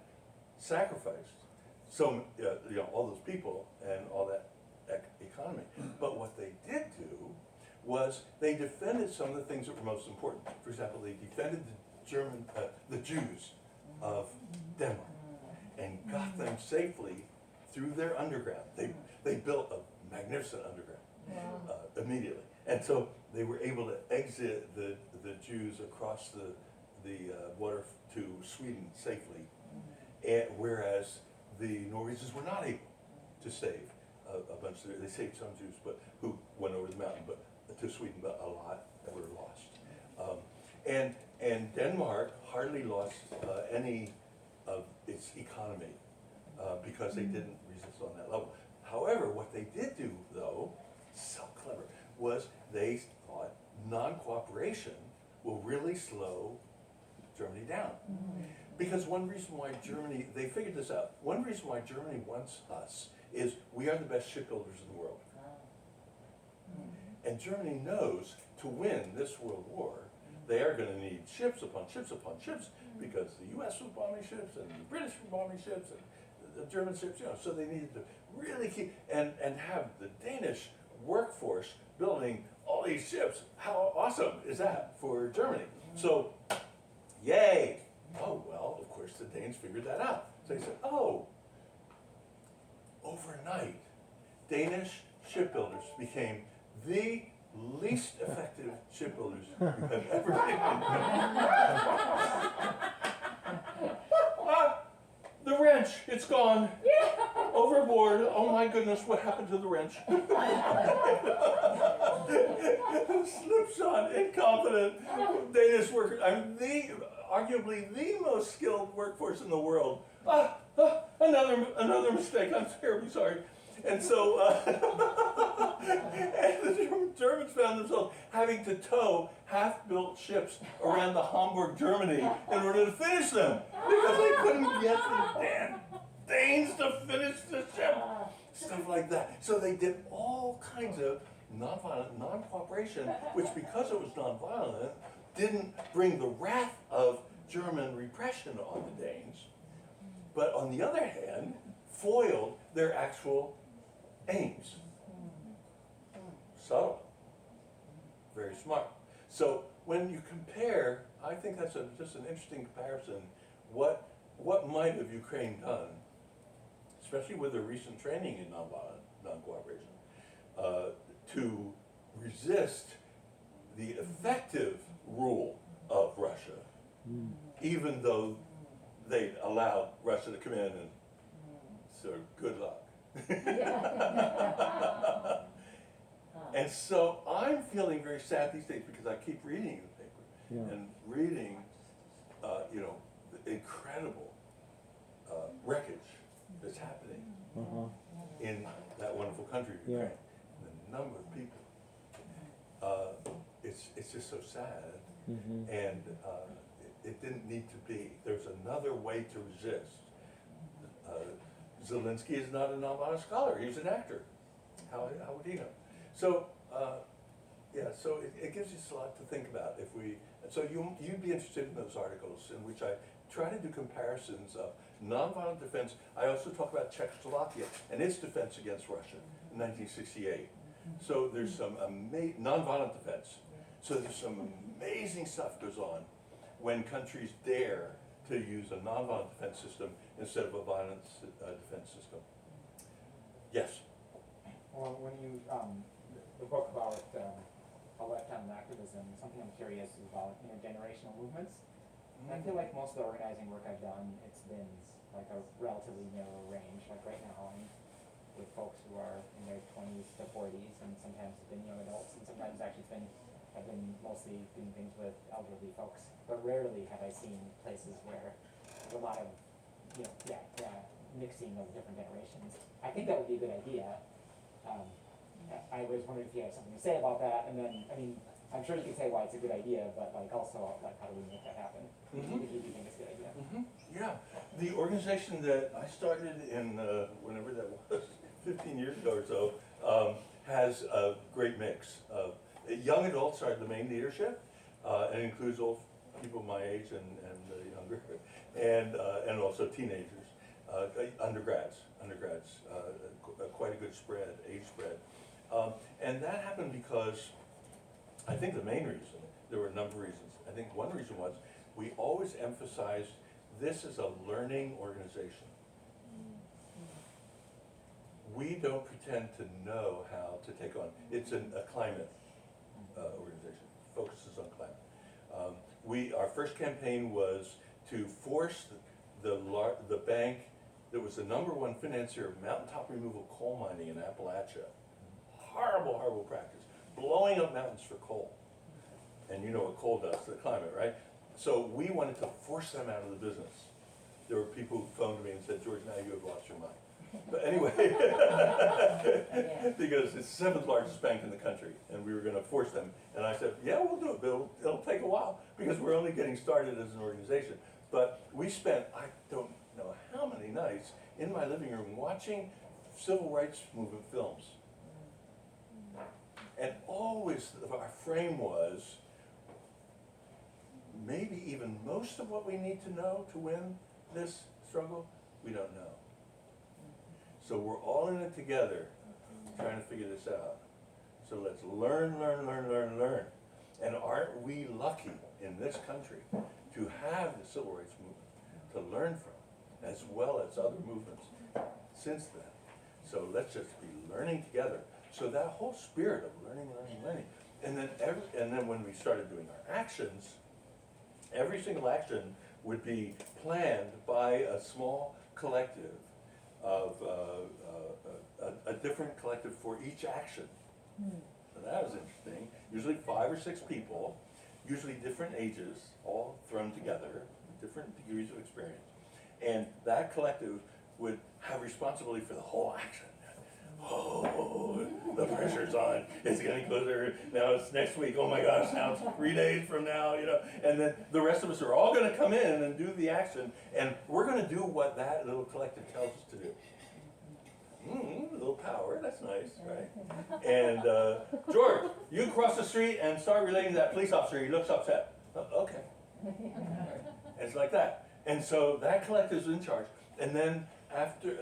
Speaker 1: sacrificed all those people and all that economy. But what they did do was they defended some of the things that were most important. For example, they defended the Jews of Denmark and got them safely through their underground. They built a magnificent underground immediately, and so they were able to exit the Jews across the water to Sweden safely, and whereas the Norwegians were not able to save a bunch of they saved some Jews, but who went over the mountain, but to Sweden, but a lot were lost. And Denmark hardly lost any of its economy because they didn't resist on that level. However, what they did do, though, so clever, was they thought non-cooperation will really slow Germany down. Because one reason why Germany, they figured this out, one reason why Germany wants us is we are the best shipbuilders in the world. And Germany knows to win this world war, they are going to need ships upon ships upon ships, because the US was bombing ships, and the British were bombing ships, and the German ships, so they needed to really keep, and have the Danish workforce building all these ships. How awesome is that for Germany? So, yay! Oh, well, of course the Danes figured that out. So they said, overnight, Danish shipbuilders became the least effective shipbuilders you have ever seen. The wrench, it's gone. Overboard. Oh my goodness, what happened to the wrench? Slipshod, incompetent Danish workers. Arguably the most skilled workforce in the world. Another mistake. I'm terribly sorry. And so, and the Germans found themselves having to tow half-built ships around the Hamburg, Germany, in order to finish them, because they couldn't get the damn Danes to finish the ship. Stuff like that. So they did all kinds of nonviolent, non-cooperation, which, because it was nonviolent, didn't bring the wrath of German repression on the Danes, but on the other hand, foiled their actual aims. Subtle. Very smart. So when you compare, I think that's just an interesting comparison. What might have Ukraine done, especially with their recent training in nonviolent, non-cooperation, to resist the effective rule of Russia, even though they allowed Russia to come in and sort of good luck. And so I'm feeling very sad these days because I keep reading the paper and reading, the incredible wreckage that's happening in that wonderful country, Ukraine. The number of people, it's just so sad, and it didn't need to be. There's another way to resist. Zelensky is not a nonviolent scholar, he's an actor. How would he know? So, so it gives us a lot to think about. So you'd be interested in those articles in which I try to do comparisons of Nonviolent defense, I also talk about Czechoslovakia and its defense against Russia in 1968. So there's some nonviolent defense. So there's some amazing stuff goes on when countries dare to use a nonviolent defense system instead of a violent defense system. Yes?
Speaker 8: Well, when you, the book about a lifetime of activism, something I'm curious about intergenerational movements. And I feel like most of the organizing work I've done, it's been like a relatively narrow range. Like right now, I'm with folks who are in their 20s to 40s, and sometimes it's been young adults, and sometimes actually I've been mostly doing things with elderly folks. But rarely have I seen places where there's a lot of, mixing of different generations. I think that would be a good idea. I was wondering if you have something to say about that, and then, I mean, I'm sure you can say why it's a good idea, but like also, like, how do we make that happen? If you do think it's a good idea.
Speaker 1: Yeah, the organization that I started in, whenever that was, 15 years ago or so, has a great mix. Young adults are the main leadership, and includes old people my age and younger, and also teenagers, undergrads, quite a good spread, age spread. And that happened because I think the main reason, there were a number of reasons. I think one reason was we always emphasized this is a learning organization. We don't pretend to know how to take on. It's a climate organization, focuses on climate. Our first campaign was to force the bank that was the #1 financier of mountaintop removal coal mining in Appalachia. Horrible, horrible practice. Blowing up mountains for coal. And you know what coal does to the climate, right? So we wanted to force them out of the business. There were people who phoned me and said, George, now you have lost your mind. But anyway, because it's the 7th largest bank in the country, and we were going to force them. And I said, yeah, we'll do it, but it'll take a while, because we're only getting started as an organization. But we spent, I don't know how many nights, in my living room watching civil rights movement films. And always our frame was, maybe even most of what we need to know to win this struggle, we don't know. So we're all in it together, trying to figure this out. So let's learn. And aren't we lucky in this country to have the civil rights movement to learn from, as well as other movements since then. So let's just be learning together. So that whole spirit of learning. And then when we started doing our actions, every single action would be planned by a small collective of a different collective for each action. So that was interesting. Usually 5 or 6 people, usually different ages, all thrown together, different degrees of experience. And that collective would have responsibility for the whole action. Oh, the pressure's on. It's getting closer. Now it's next week. Oh my gosh, now it's 3 days from now, And then the rest of us are all going to come in and do the action, and we're going to do what that little collective tells us to do. A little power, that's nice, right? And George, you cross the street and start relating to that police officer. He looks upset. Okay. It's like that. And so that collective's in charge. And then after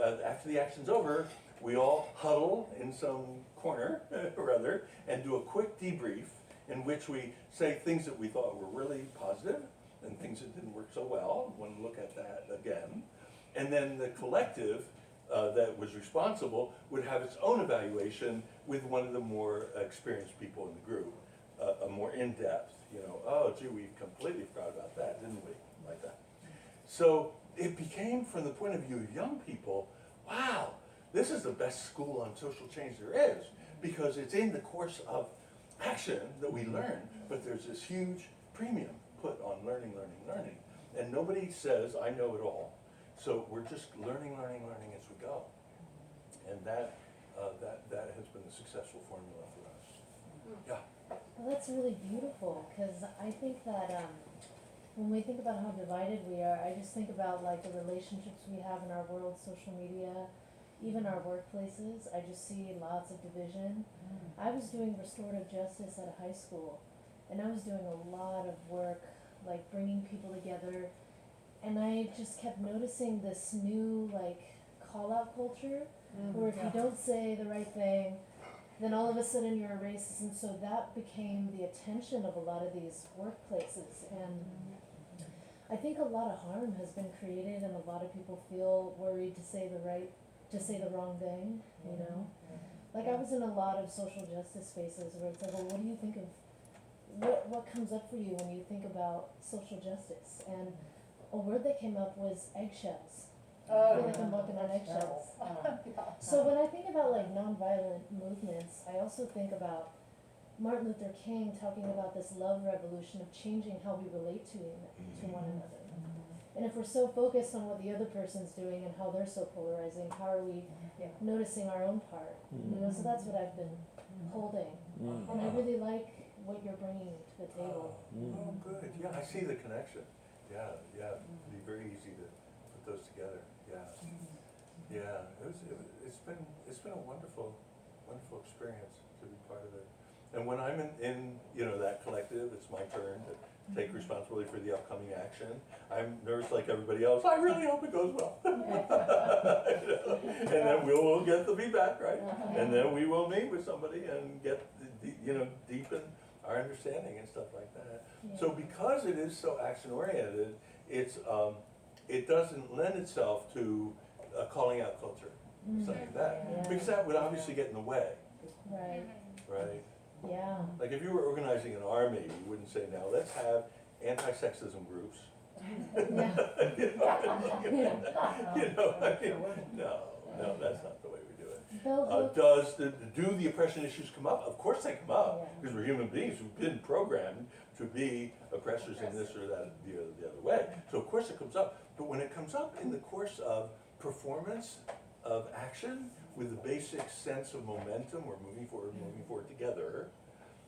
Speaker 1: the action's over, we all huddle in some corner or other and do a quick debrief in which we say things that we thought were really positive and things that didn't work so well. Want to look at that again. And then the collective that was responsible would have its own evaluation with one of the more experienced people in the group, a more in-depth, oh gee, we completely forgot about that, didn't we? Like that. So it became, from the point of view of young people, wow, this is the best school on social change there is, because it's in the course of action that we learn, but there's this huge premium put on learning. And nobody says, I know it all. So we're just learning as we go. And that has been a successful formula for us. Yeah.
Speaker 9: Well, that's really beautiful, because I think that when we think about how divided we are, I just think about like the relationships we have in our world, social media, even our workplaces. I just see lots of division. I was doing restorative justice at a high school, and I was doing a lot of work, like bringing people together and I just kept noticing this new like call-out culture, where if you don't say the right thing, then all of a sudden you're a racist, and so that became the attention of a lot of these workplaces, and I think a lot of harm has been created, and a lot of people feel worried to say the wrong thing, you know? Like I was in a lot of social justice spaces where it's like, well, what do you think of, what comes up for you when you think about social justice? And a word that came up was eggshells. I feel like I'm walking on eggshells. So when I think about like nonviolent movements, I also think about Martin Luther King talking about this love revolution of changing how we relate to one another. And if we're so focused on what the other person's doing and how they're so polarizing, how are we noticing our own part? You know, so that's what I've been holding. And I really like what you're bringing to the table.
Speaker 1: Oh, good. Yeah, I see the connection. Yeah, it'd be very easy to put those together. Yeah. It's been a wonderful experience to be part of it. And when I'm in that collective, it's my turn to take responsibility for the upcoming action. I'm nervous like everybody else. I really hope it goes well. And then we'll get the feedback, right? And then we will meet with somebody and get deepen our understanding and stuff like that. So because it is so action oriented, it doesn't lend itself to a calling out culture, something like that, because that would obviously get in the way, right?
Speaker 9: Yeah.
Speaker 1: Like if you were organizing an army, you wouldn't say, now let's have anti-sexism groups. No, that's not the way we do it. Do the oppression issues come up? Of course they come up, because we're human beings who've been programmed to be oppressors in this or that, the other way. So of course it comes up, but when it comes up in the course of performance, of action, with a basic sense of momentum, we're moving forward together,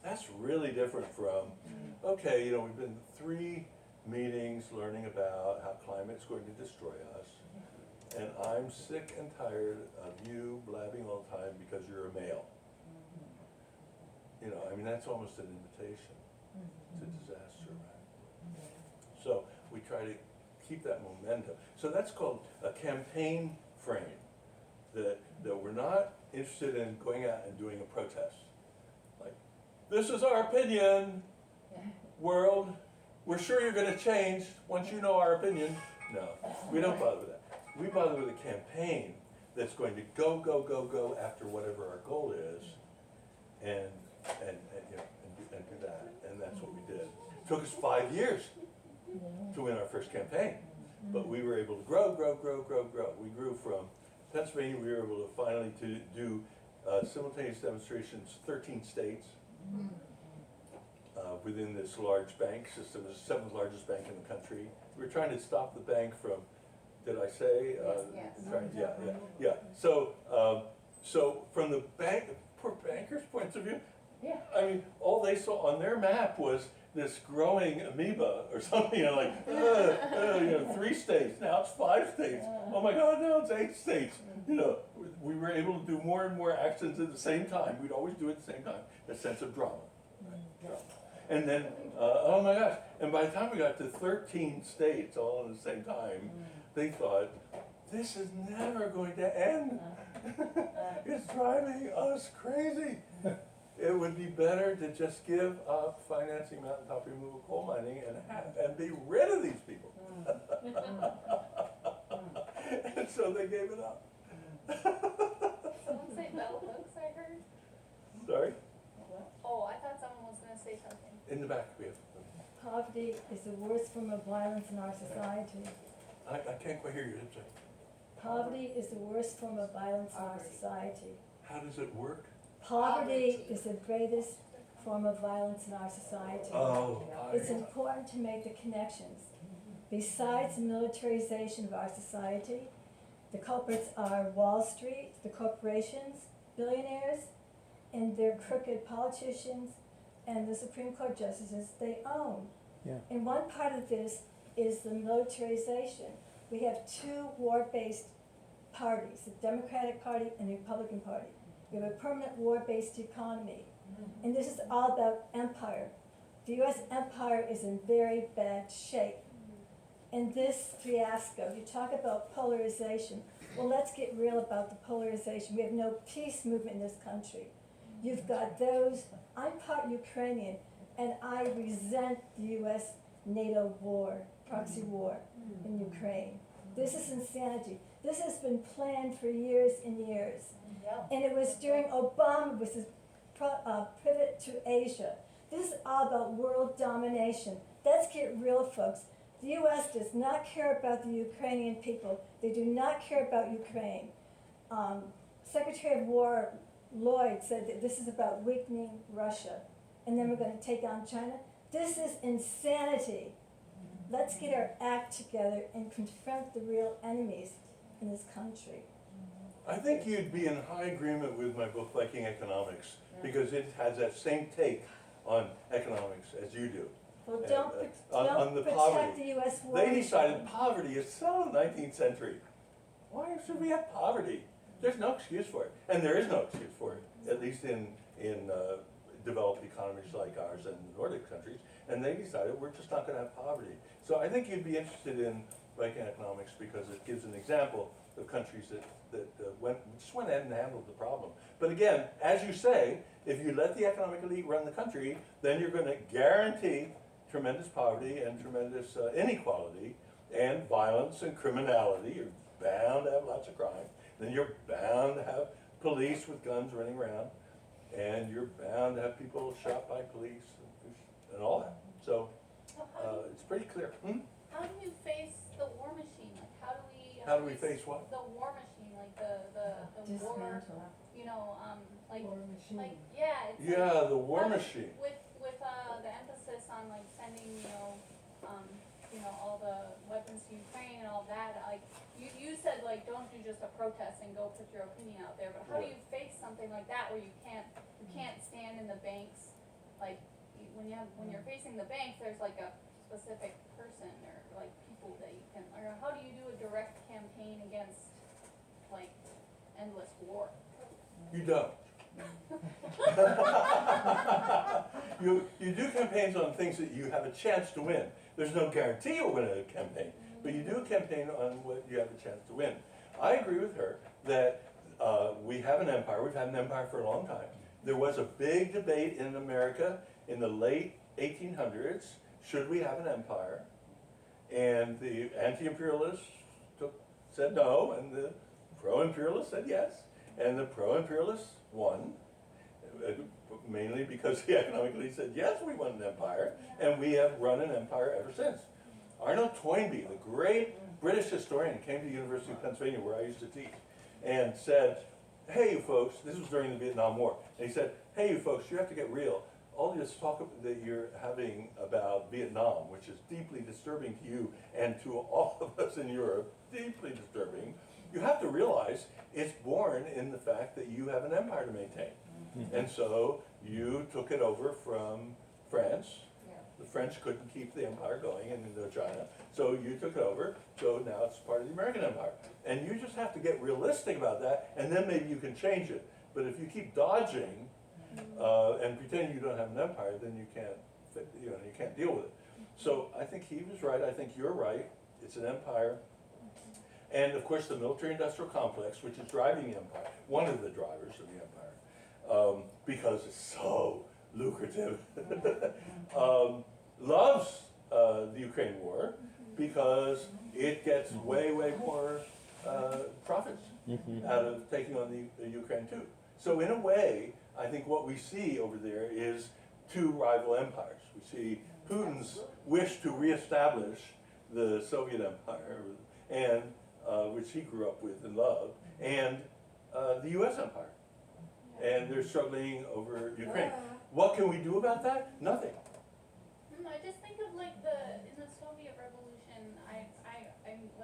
Speaker 1: that's really different from, okay, we've been 3 meetings learning about how climate's going to destroy us, and I'm sick and tired of you blabbing all the time because you're a male. That's almost an invitation to disaster, right? So we try to keep that momentum. So that's called a campaign frame, that we're not interested in going out and doing a protest. Like, this is our opinion, world. We're sure you're going to change once you know our opinion. No, we don't bother with that. We bother with a campaign that's going to go after whatever our goal is, and do that. And that's what we did. It took us 5 years to win our first campaign, but we were able to grow. We grew from Pennsylvania. We were able to finally do simultaneous demonstrations, 13 states. Within this large bank system, it's the 7th largest bank in the country. We were trying to stop the bank from, did I say?
Speaker 6: Yes.
Speaker 1: So from the poor banker's point of view, all they saw on their map was this growing amoeba or something, 3 states, now it's 5 states. Oh my God, now it's 8 states. We were able to do more and more actions at the same time. We'd always do it at the same time, a sense of drama. And then, oh my gosh, and by the time we got to 13 states all at the same time, they thought, this is never going to end. It's driving us crazy. It would be better to just give up financing mountaintop removal coal mining and be rid of these people. And so they gave it up.
Speaker 6: Someone say bell hooks, I heard?
Speaker 1: Sorry?
Speaker 6: Oh, I thought someone was gonna say something.
Speaker 1: In the back, we have.
Speaker 10: Poverty is the worst form of violence in our society.
Speaker 1: I can't quite hear you. I'm sorry.
Speaker 10: Poverty is the worst form of violence in our society.
Speaker 1: How does it work?
Speaker 10: Poverty is the greatest form of violence in our society. It's important to make the connections. Besides the militarization of our society, the culprits are Wall Street, the corporations, billionaires, and their crooked politicians, and the Supreme Court justices they own. And one part of this is the militarization. We have 2 war-based parties, the Democratic Party and the Republican Party. We have a permanent war-based economy. And this is all about empire. The US empire is in very bad shape. in this fiasco. You talk about polarization. Well, let's get real about the polarization. We have no peace movement in this country. You've got those, I'm part Ukrainian, and I resent the US NATO war, proxy war in Ukraine. This is insanity. This has been planned for years and years.
Speaker 5: Yeah.
Speaker 10: And it was during Obama was his pivot to Asia. This is all about world domination. Let's get real, folks. The U.S. does not care about the Ukrainian people. They do not care about Ukraine. Secretary of War Lloyd said that this is about weakening Russia, and then we're going to take on China. This is insanity. Let's get our act together and confront the real enemies in this country.
Speaker 1: I think you'd be in high agreement with my book, Liking Economics, because it has that same take on economics as you do.
Speaker 10: Well,
Speaker 1: And,
Speaker 10: don't
Speaker 1: on the
Speaker 10: protect
Speaker 1: poverty.
Speaker 10: the U.S. war.
Speaker 1: They decided poverty is so 19th century. Why should we have poverty? There's no excuse for it, and there is no excuse for it, at least in developed economies like ours and the Nordic countries. And they decided we're just not going to have poverty. So I think you'd be interested in Liking Economics because it gives an example of countries that just went ahead and handled the problem. But again, as you say, if you let the economic elite run the country, then you're going to guarantee tremendous poverty and tremendous inequality and violence and criminality. You're bound to have lots of crime. Then you're bound to have police with guns running around, and you're bound to have people shot by police and all that. So it's pretty clear.
Speaker 6: How do you face the war machine? Like,
Speaker 1: How do we face what?
Speaker 6: the war machine? Like the war,
Speaker 9: Dismantle.
Speaker 6: you know, like,
Speaker 7: War machine.
Speaker 6: like, yeah, it's
Speaker 1: Yeah,
Speaker 6: like,
Speaker 1: the war
Speaker 6: how do-
Speaker 1: machine.
Speaker 6: With the emphasis on like sending, all the weapons to Ukraine and all that, like, you said like, don't do just a protest and go put your opinion out there, but how do
Speaker 1: Right.
Speaker 6: you face something like that where you can't stand in the banks, like, when you're facing the banks, there's like a specific person or like people that you can, or how do you do a direct campaign against like endless war?
Speaker 1: You don't. You do campaigns on things that you have a chance to win. There's no guarantee you'll win a campaign, but you do a campaign on what you have a chance to win. I agree with her that we have an empire. We've had an empire for a long time. There was a big debate in America in the late 1800s, should we have an empire? And the anti-imperialists said no, and the pro-imperialists said yes. And the pro-imperialists won, mainly because the economic elite said, yes, we want an empire, and we have run an empire ever since. Arnold Toynbee, the great British historian, came to the University of Pennsylvania, where I used to teach, and said, hey, you folks, this was during the Vietnam War, and he said, hey, you folks, you have to get real. All this talk that you're having about Vietnam, which is deeply disturbing to you and to all of us in Europe, deeply disturbing, you have to realize it's born in the fact that you have an empire to maintain. And so you took it over from France. The French couldn't keep the empire going in Indochina, so you took it over, so now it's part of the American empire. And you just have to get realistic about that, and then maybe you can change it. But if you keep dodging and pretend you don't have an empire, then you can't deal with it. So I think he was right, I think you're right, it's an empire. And of course the military-industrial complex, which is driving the empire, one of the drivers of the empire, because it's so lucrative, loves the Ukraine war because it gets way, way more profits out of taking on the Ukraine too. So in a way, I think what we see over there is two rival empires. We see Putin's wish to reestablish the Soviet Empire, and which he grew up with and loved, and the U.S. Empire. And they're struggling over Ukraine. What can we do about that? Nothing.
Speaker 6: I just think of like in the Soviet Revolution, I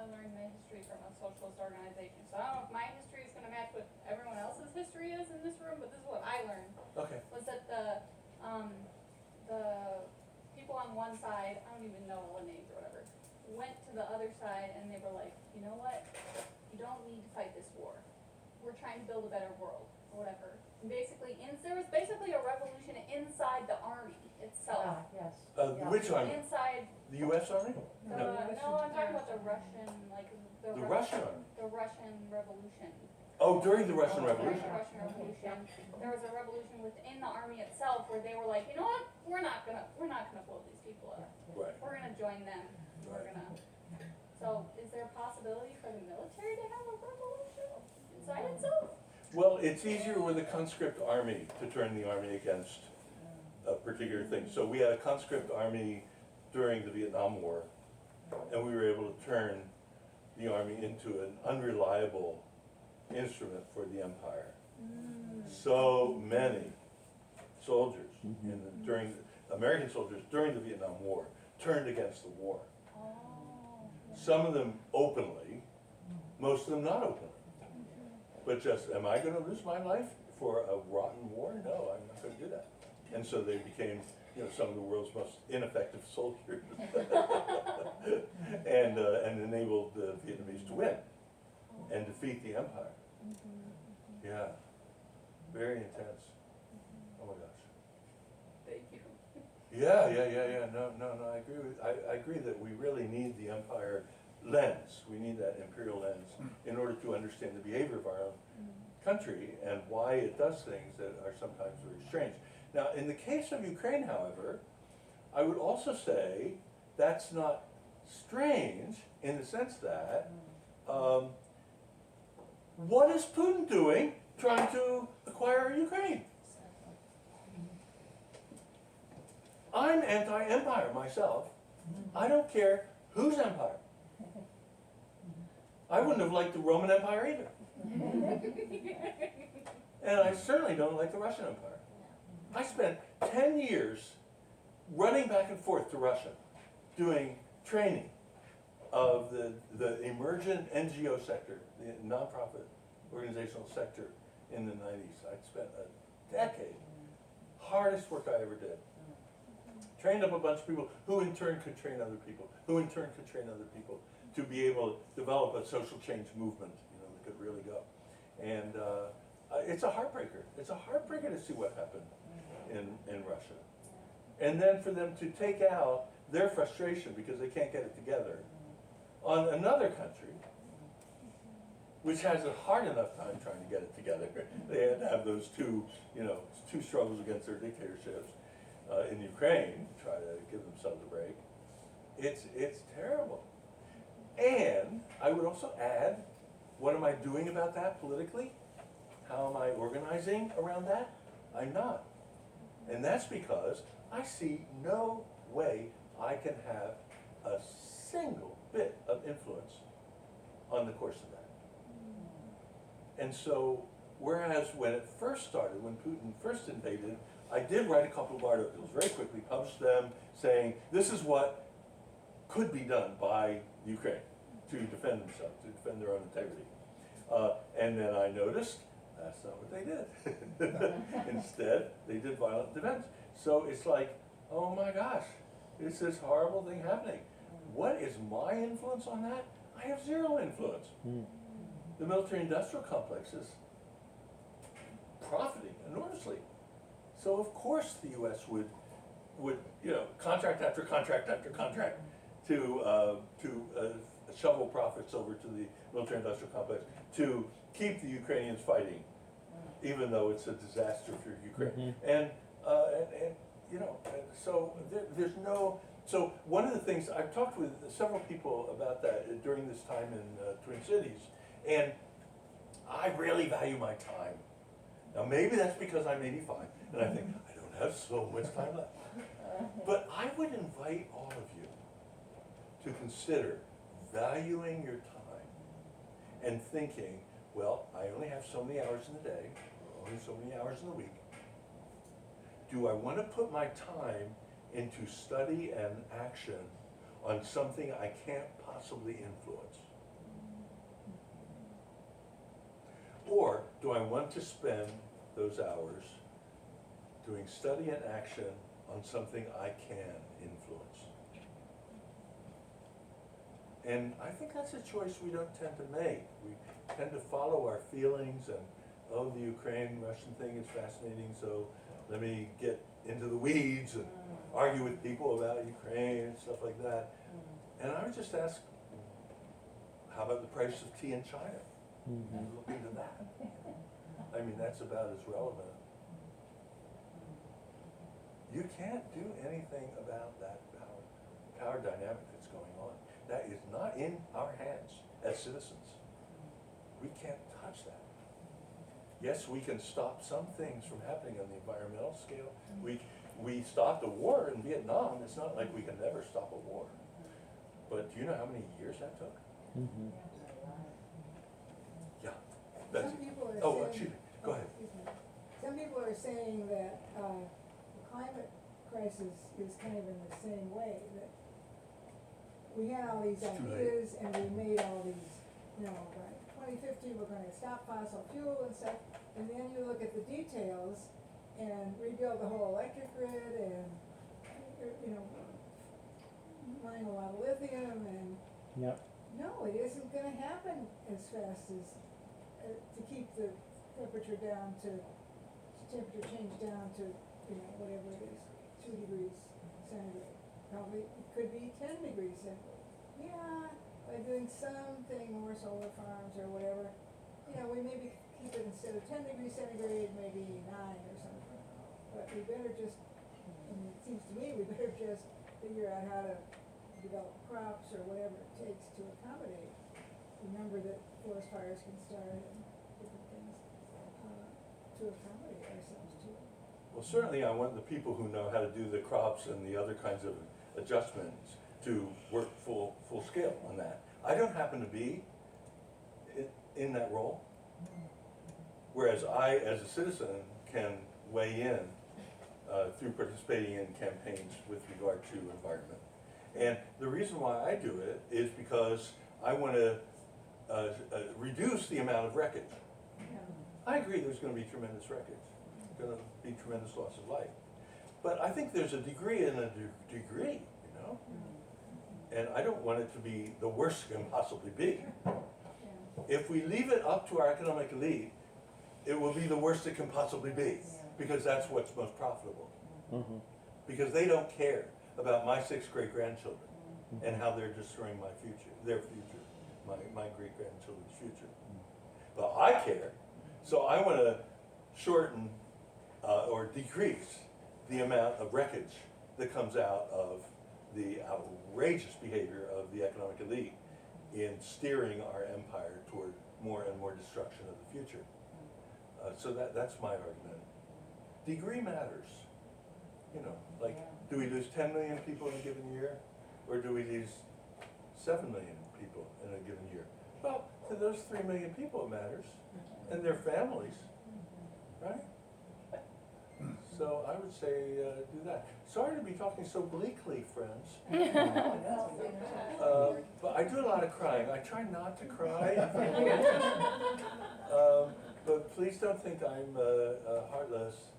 Speaker 6: learned my history from a socialist organization. So I don't know if my history is going to match what everyone else's history is in this room, but this is what I learned.
Speaker 1: Okay.
Speaker 6: Was that the people on one side, I don't even know what names or whatever, went to the other side and they were like, you know what? You don't need to fight this war. We're trying to build a better world or whatever. And basically, there was basically a revolution inside the army itself.
Speaker 5: yes. Yeah.
Speaker 1: Which army?
Speaker 6: Inside,
Speaker 1: The US Army?
Speaker 6: no,
Speaker 1: No.
Speaker 6: I'm talking about the Russian, like,
Speaker 1: The Russian Army?
Speaker 6: the Russian Revolution.
Speaker 1: Oh, during the Russian
Speaker 6: During
Speaker 1: Revolution.
Speaker 6: the Russian Revolution, there was a revolution within the army itself where they were like, you know what, we're not gonna blow these people up.
Speaker 1: Right.
Speaker 6: We're gonna join them, we're gonna, so is there a possibility for the military to have a revolution inside itself?
Speaker 1: Well, it's easier with a conscript army to turn the army against a particular thing. So we had a conscript army during the Vietnam War, and we were able to turn the army into an unreliable instrument for the empire. So many soldiers American soldiers during the Vietnam War turned against the war.
Speaker 6: Oh.
Speaker 1: Some of them openly, most of them not openly. But just, am I gonna lose my life for a rotten war? No, I'm not gonna do that. And so they became, some of the world's most ineffective soldiers. and enabled the Vietnamese to win and defeat the empire. Yeah, very intense. Oh my gosh.
Speaker 6: Thank you.
Speaker 1: Yeah. No, I agree that we really need the empire lens. We need that imperial lens in order to understand the behavior of our own country and why it does things that are sometimes very strange. Now, in the case of Ukraine, however, I would also say that's not strange in the sense that what is Putin doing trying to acquire Ukraine? I'm anti-empire myself. I don't care whose empire. I wouldn't have liked the Roman Empire either. And I certainly don't like the Russian Empire. I spent 10 years running back and forth to Russia, doing training of the emergent NGO sector, the nonprofit organizational sector in the 90s. I'd spent a decade, hardest work I ever did. Trained up a bunch of people who in turn could train other people, who in turn could train other people to be able to develop a social change movement, that could really go. And it's a heartbreaker. It's a heartbreaker to see what happened in Russia. And then for them to take out their frustration because they can't get it together on another country, which has a hard enough time trying to get it together. They had to have those two struggles against their dictatorships in Ukraine to try to give themselves a break. It's terrible. And I would also add, what am I doing about that politically? How am I organizing around that? I'm not. And that's because I see no way I can have a single bit of influence on the course of that. And so, whereas when it first started, when Putin first invaded, I did write a couple of articles, very quickly published them, saying this is what could be done by Ukraine to defend themselves, to defend their own integrity. And then I noticed that's not what they did. Instead, they did violent defense. So it's like, oh my gosh, it's this horrible thing happening. What is my influence on that? I have zero influence. The military-industrial complex is profiting enormously. So of course the U.S. would contract after contract after contract to shovel profits over to the military-industrial complex to keep the Ukrainians fighting, even though it's a disaster for Ukraine. And so there's no. So one of the things I've talked with several people about that during this time in Twin Cities, and I really value my time. Now maybe that's because I'm 85, and I think I don't have so much time left. But I would invite all of you to consider valuing your time and thinking, well, I only have so many hours in the day, or only so many hours in the week. Do I want to put my time into study and action on something I can't possibly influence? Or do I want to spend those hours doing study and action on something I can influence? And I think that's a choice we don't tend to make. We tend to follow our feelings and, oh, the Ukraine-Russian thing is fascinating, so let me get into the weeds and argue with people about Ukraine and stuff like that. And I would just ask, how about the price of tea in China? Look into that. I mean, that's about as relevant. You can't do anything about that power dynamic that's going on. That is not in our hands as citizens. We can't touch that. Yes, we can stop some things from happening on the environmental scale. We stopped a war in Vietnam. It's not like we can never stop a war. But do you know how many years that took? Yeah. That's
Speaker 7: Some people are
Speaker 1: oh,
Speaker 7: saying.
Speaker 1: excuse me. Go ahead.
Speaker 7: Excuse me. Some people are saying that, the climate crisis is kind of in the same way, that we had all these
Speaker 1: It's too late.
Speaker 7: ideas and we made all these, you know, by 2050, we're gonna stop fossil fuel and stuff, and then you look at the details and rebuild the whole electric grid and, you know, mine a lot of lithium and,
Speaker 8: Yep.
Speaker 7: no, it isn't gonna happen as fast as, to keep the temperature down to temperature change down to, you know, whatever it is, 2 degrees centigrade. Probably, it could be 10 degrees centigrade. Yeah, by doing something more solar farms or whatever, you know, we maybe keep it instead of 10 degrees centigrade, maybe 9 or something. But we better just, I mean, it seems to me, we better just figure out how to develop crops or whatever it takes to accommodate. Remember that forest fires can start and different things, to accommodate ourselves to it.
Speaker 1: Well, certainly I want the people who know how to do the crops and the other kinds of adjustments to work full scale on that. I don't happen to be in that role, whereas I, as a citizen, can weigh in through participating in campaigns with regard to environment. And the reason why I do it is because I want to reduce the amount of wreckage. I agree there's going to be tremendous wreckage, going to be tremendous loss of life. But I think there's a degree and a degree, you know? And I don't want it to be the worst it can possibly be. If we leave it up to our economic elite, it will be the worst it can possibly be, because that's what's most profitable. Because they don't care about my 6 great-grandchildren and how they're destroying my future, their future, my great-grandchildren's future. But I care, so I want to shorten or decrease the amount of wreckage that comes out of the outrageous behavior of the economic elite in steering our empire toward more and more destruction of the future. So that's my argument. Degree matters. You know, like, do we lose 10 million people in a given year? Or do we lose 7 million people in a given year? Well, to those 3 million people it matters, and their families, right? So I would say do that. Sorry to be talking so bleakly, friends. But I do a lot of crying. I try not to cry. But please don't think I'm a heartless,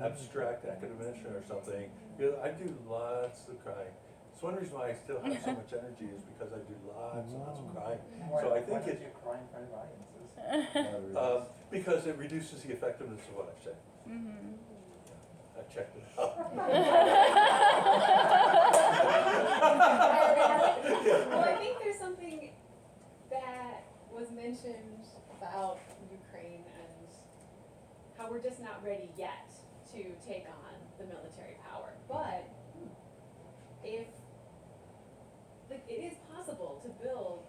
Speaker 1: abstract academician or something. Because I do lots of crying. It's one reason why I still have so much energy is because I do lots and lots of crying. So I think
Speaker 8: you cry in front of audiences?
Speaker 1: Because it reduces the effectiveness of what I say. I checked it out.
Speaker 11: Well, I think there's something that was mentioned about Ukraine and how we're just not ready yet to take on the military power. But if it is possible to build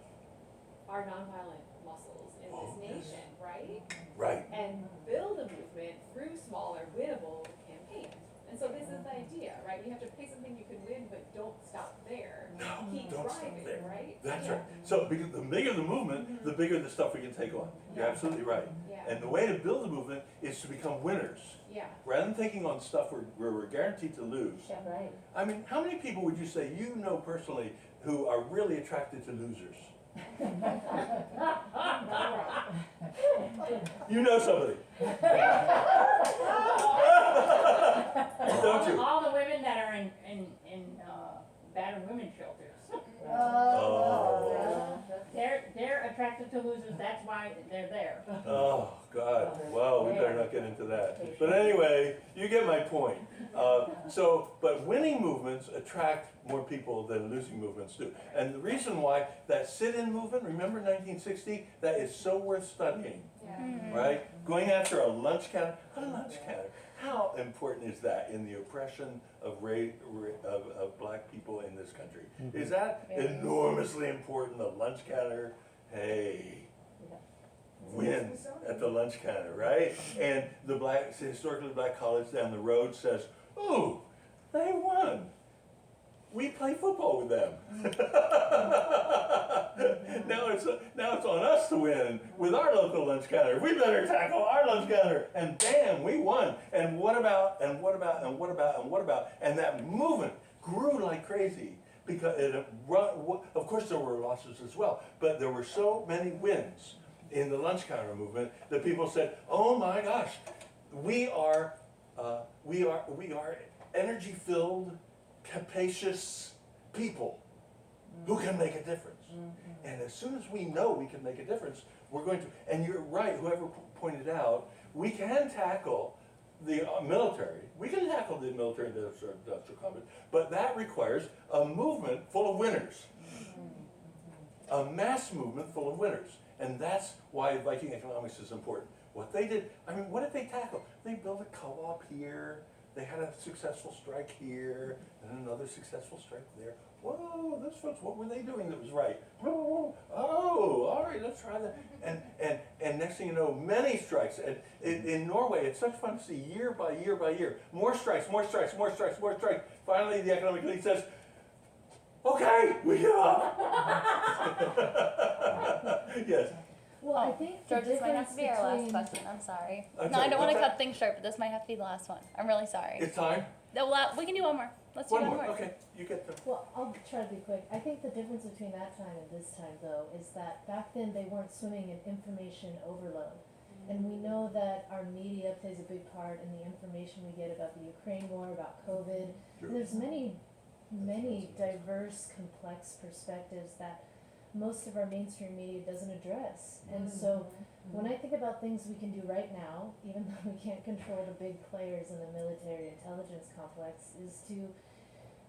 Speaker 11: our nonviolent muscles in this nation, right?
Speaker 1: Right.
Speaker 11: And build a movement through smaller, winnable campaigns. And so this is the idea, right? You have to pick something you can win, but don't stop there.
Speaker 1: No,
Speaker 11: Keep
Speaker 1: don't stop
Speaker 11: driving,
Speaker 1: there.
Speaker 11: right?
Speaker 1: That's right. So because the bigger the movement, the bigger the stuff we can take on. You're absolutely right.
Speaker 11: Yeah.
Speaker 1: And the way to build the movement is to become winners.
Speaker 11: Yeah.
Speaker 1: Rather than taking on stuff where we're guaranteed to lose.
Speaker 2: Yeah, right.
Speaker 1: I mean, how many people would you say you know personally who are really attracted to losers? You know somebody. Don't you?
Speaker 12: All the women that are in battered women shelters.
Speaker 1: Oh.
Speaker 2: They're attracted to losers, that's why they're there.
Speaker 1: Oh, God, well, we better not get into that. But anyway, you get my point. But winning movements attract more people than losing movements do. And the reason why that sit-in movement, remember 1960, that is so worth studying, right? Going after a lunch counter, how important is that in the oppression of black people in this country? Is that enormously important, the lunch counter? Hey, win at the lunch counter, right? And the historically black college down the road says, ooh, they won. We play football with them. Now it's on us to win with our local lunch counter. We better tackle our lunch counter. And bam, we won. And what about, and what about, and what about, and what about? And that movement grew like crazy. Because of course there were losses as well, but there were so many wins in the lunch counter movement that people said, oh my gosh, we are energy-filled, capacious people who can make a difference. And as soon as we know we can make a difference, we're going to, and you're right, whoever pointed out, we can tackle the military. We can tackle the military industrial complex, but that requires a movement full of winners. A mass movement full of winners. And that's why Viking economics is important. What they did, what did they tackle? They built a co-op here, they had a successful strike here, and another successful strike there. Whoa, those folks, what were they doing that was right? Oh, all right, let's try that. And next thing you know, many strikes. And in Norway, it's such fun to see year by year by year. More strikes, more strikes, more strikes, more strikes. Finally, the economic elite says, okay, we give up. Yes.
Speaker 9: Well, I think the
Speaker 12: George, this might have
Speaker 9: difference
Speaker 12: to be our last
Speaker 9: between,
Speaker 12: question. I'm sorry.
Speaker 1: I'm
Speaker 12: No,
Speaker 1: sorry,
Speaker 12: I don't want to
Speaker 1: what's
Speaker 12: cut things short, but this might have to be the last one. I'm really sorry.
Speaker 1: It's time?
Speaker 12: No, well, we can do one more. Let's do
Speaker 1: One
Speaker 12: one
Speaker 1: more,
Speaker 12: more.
Speaker 1: okay, you get them.
Speaker 9: well, I'll try to be quick. I think the difference between that time and this time, though, is that back then they weren't swimming in information overload. And we know that our media plays a big part in the information we get about the Ukraine war, about COVID.
Speaker 1: Sure.
Speaker 9: And there's many diverse, complex perspectives that most of our mainstream media doesn't address. And so when I think about things we can do right now, even though we can't control the big players in the military intelligence complex, is to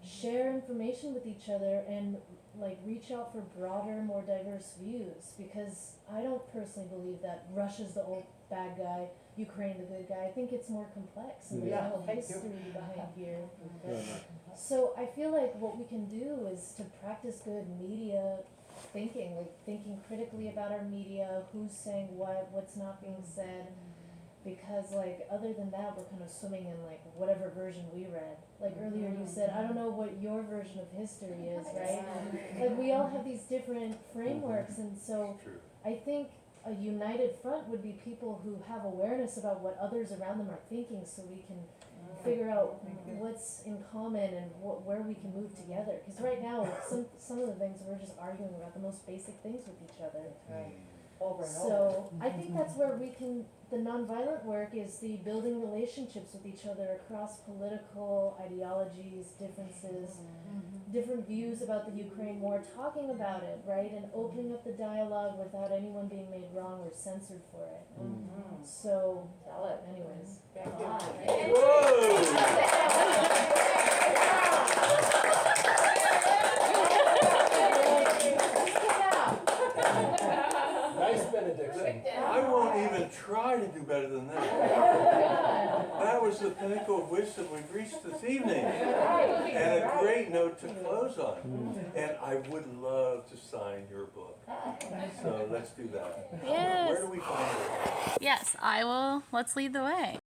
Speaker 9: share information with each other and reach out for broader, more diverse views, because I don't personally believe that Russia's the old bad guy, Ukraine the good guy. I think it's more complex, and there's a whole history behind here. So I feel like what we can do is to practice good media thinking, thinking critically about our media, who's saying what's not being said, because other than that, we're kind of swimming in whatever version we read. Earlier you said, I don't know what your version of history is, right? We all have these different frameworks, and so
Speaker 1: True.
Speaker 9: I think a united front would be people who have awareness about what others around them are thinking, so we can figure out what's in common and where we can move together. Because right now, some of the things we're just arguing about the most basic things with each other.
Speaker 5: Over and over.
Speaker 9: So I think that's where we can, the nonviolent work is the building relationships with each other across political ideologies, differences, different views about the Ukraine war, talking about it, right? And opening up the dialogue without anyone being made wrong or censored for it. So, anyways.
Speaker 4: Nice benediction.
Speaker 1: I won't even try to do better than that. That was the pinnacle of wisdom we've reached this evening. And a great note to close on. And I would love to sign your book. So let's do that.
Speaker 12: Yes.
Speaker 1: Where do we find it?
Speaker 12: Yes, I will. Let's lead the way.